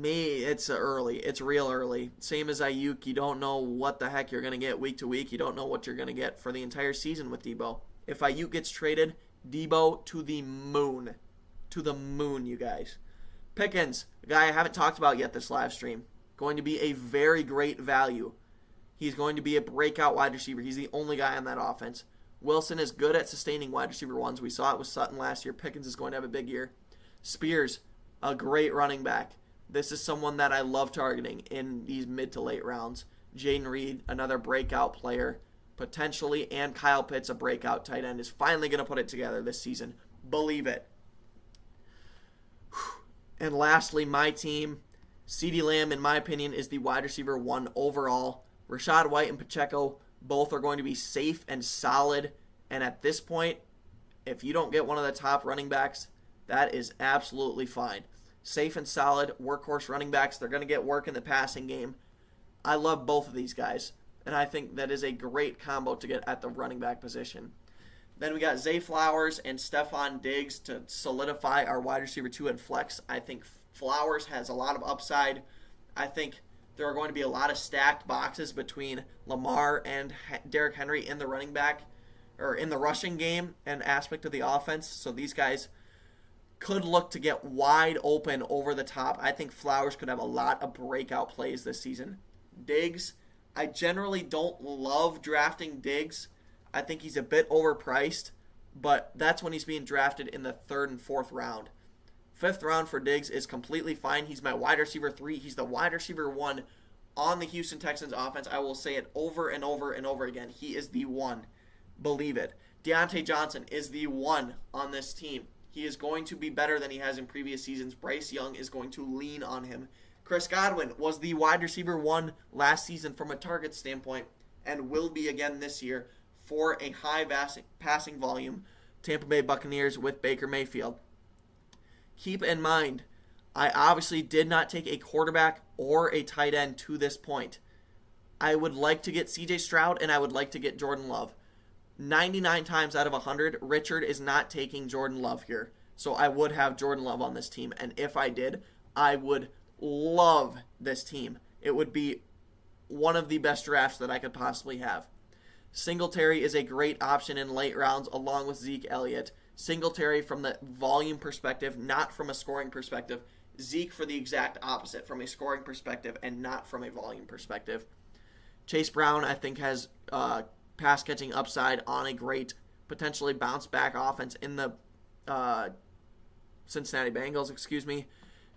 A: it's early. It's real early. Same as Ayuk. You don't know what the heck you're going to get week to week. You don't know what you're going to get for the entire season with Deebo. If Ayuk gets traded, Deebo to the moon. To the moon, you guys. Pickens, a guy I haven't talked about yet this live stream. Going to be a very great value. He's going to be a breakout wide receiver. He's the only guy on that offense. Wilson is good at sustaining wide receiver ones. We saw it with Sutton last year. Pickens is going to have a big year. Spears, a great running back. This is someone that I love targeting in these mid to late rounds. Jaden Reed, another breakout player, potentially, and Kyle Pitts, a breakout tight end, is finally going to put it together this season. Believe it. And lastly, my team, CeeDee Lamb, in my opinion, is the wide receiver 1 overall. Rachaad White and Pacheco both are going to be safe and solid. And at this point, if you don't get one of the top running backs, that is absolutely fine. Safe and solid workhorse running backs. They're going to get work in the passing game. I love both of these guys. And I think that is a great combo to get at the running back position. Then we got Zay Flowers and Stephon Diggs to solidify our wide receiver 2 and flex. I think Flowers has a lot of upside. I think there are going to be a lot of stacked boxes between Lamar and Derrick Henry in the running back or in the rushing game and aspect of the offense. So these guys could look to get wide open over the top. I think Flowers could have a lot of breakout plays this season. Diggs, I generally don't love drafting Diggs. I think he's a bit overpriced, but that's when he's being drafted in the 3rd and 4th round. 5th round for Diggs is completely fine. He's my wide receiver 3. He's the wide receiver 1 on the Houston Texans offense. I will say it over and over and over again. He is the 1. Believe it. Deontay Johnson is the 1 on this team. He is going to be better than he has in previous seasons. Bryce Young is going to lean on him. Chris Godwin was the wide receiver 1 last season from a target standpoint and will be again this year for a high passing volume Tampa Bay Buccaneers with Baker Mayfield. Keep in mind, I obviously did not take a quarterback or a tight end to this point. I would like to get CJ Stroud and I would like to get Jordan Love. 99 times out of 100, Richard is not taking Jordan Love here. So I would have Jordan Love on this team. And if I did, I would love this team. It would be one of the best drafts that I could possibly have. Singletary is a great option in late rounds along with Zeke Elliott. Singletary from the volume perspective, not from a scoring perspective. Zeke for the exact opposite, from a scoring perspective and not from a volume perspective. Chase Brown, I think, has pass-catching upside on a great, potentially bounce-back offense in the Cincinnati Bengals,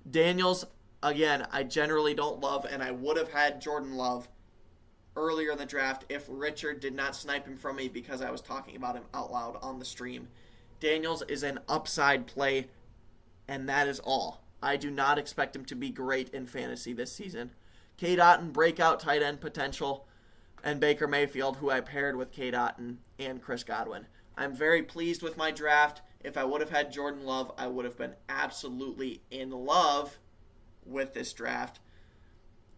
A: Daniels, again, I generally don't love, and I would have had Jordan Love earlier in the draft if Richard did not snipe him from me because I was talking about him out loud on the stream. Daniels is an upside play, and that is all. I do not expect him to be great in fantasy this season. Cade Otton, breakout tight end potential, and Baker Mayfield, who I paired with Cade Otton and Chris Godwin. I'm very pleased with my draft. If I would have had Jordan Love, I would have been absolutely in love with this draft.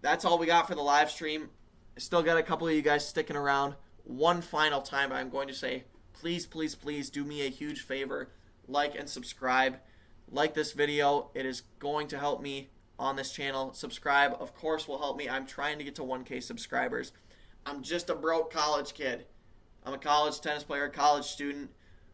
A: That's all we got for the live stream. Still got a couple of you guys sticking around. One final time, I'm going to say, please, please, please do me a huge favor. Like and subscribe. Like this video. It is going to help me on this channel. Subscribe, of course, will help me. I'm trying to get to 1K subscribers. I'm just a broke college kid. I'm a college tennis player, college student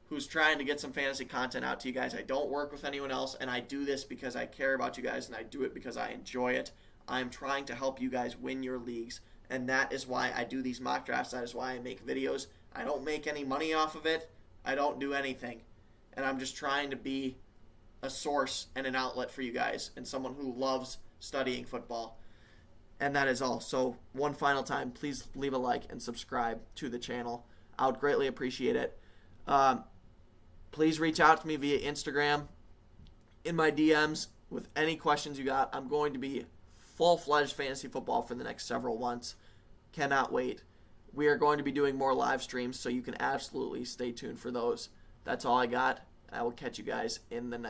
A: who's trying to get some fantasy content out to you guys. I don't work with anyone else, and I do this because I care about you guys, and I do it because I enjoy it. I'm trying to help you guys win your leagues, and that is why I do these mock drafts. That is why I make videos. I don't make any money off of it. I don't do anything. And I'm just trying to be a source and an outlet for you guys and someone who loves studying football. And that is all. So one final time, please leave a like and subscribe to the channel. I would greatly appreciate it. Please reach out to me via Instagram in my DMs with any questions you got. I'm going to be full-fledged fantasy football for the next several months. Cannot wait. We are going to be doing more live streams, so you can absolutely stay tuned for those. That's all I got. I will catch you guys in the next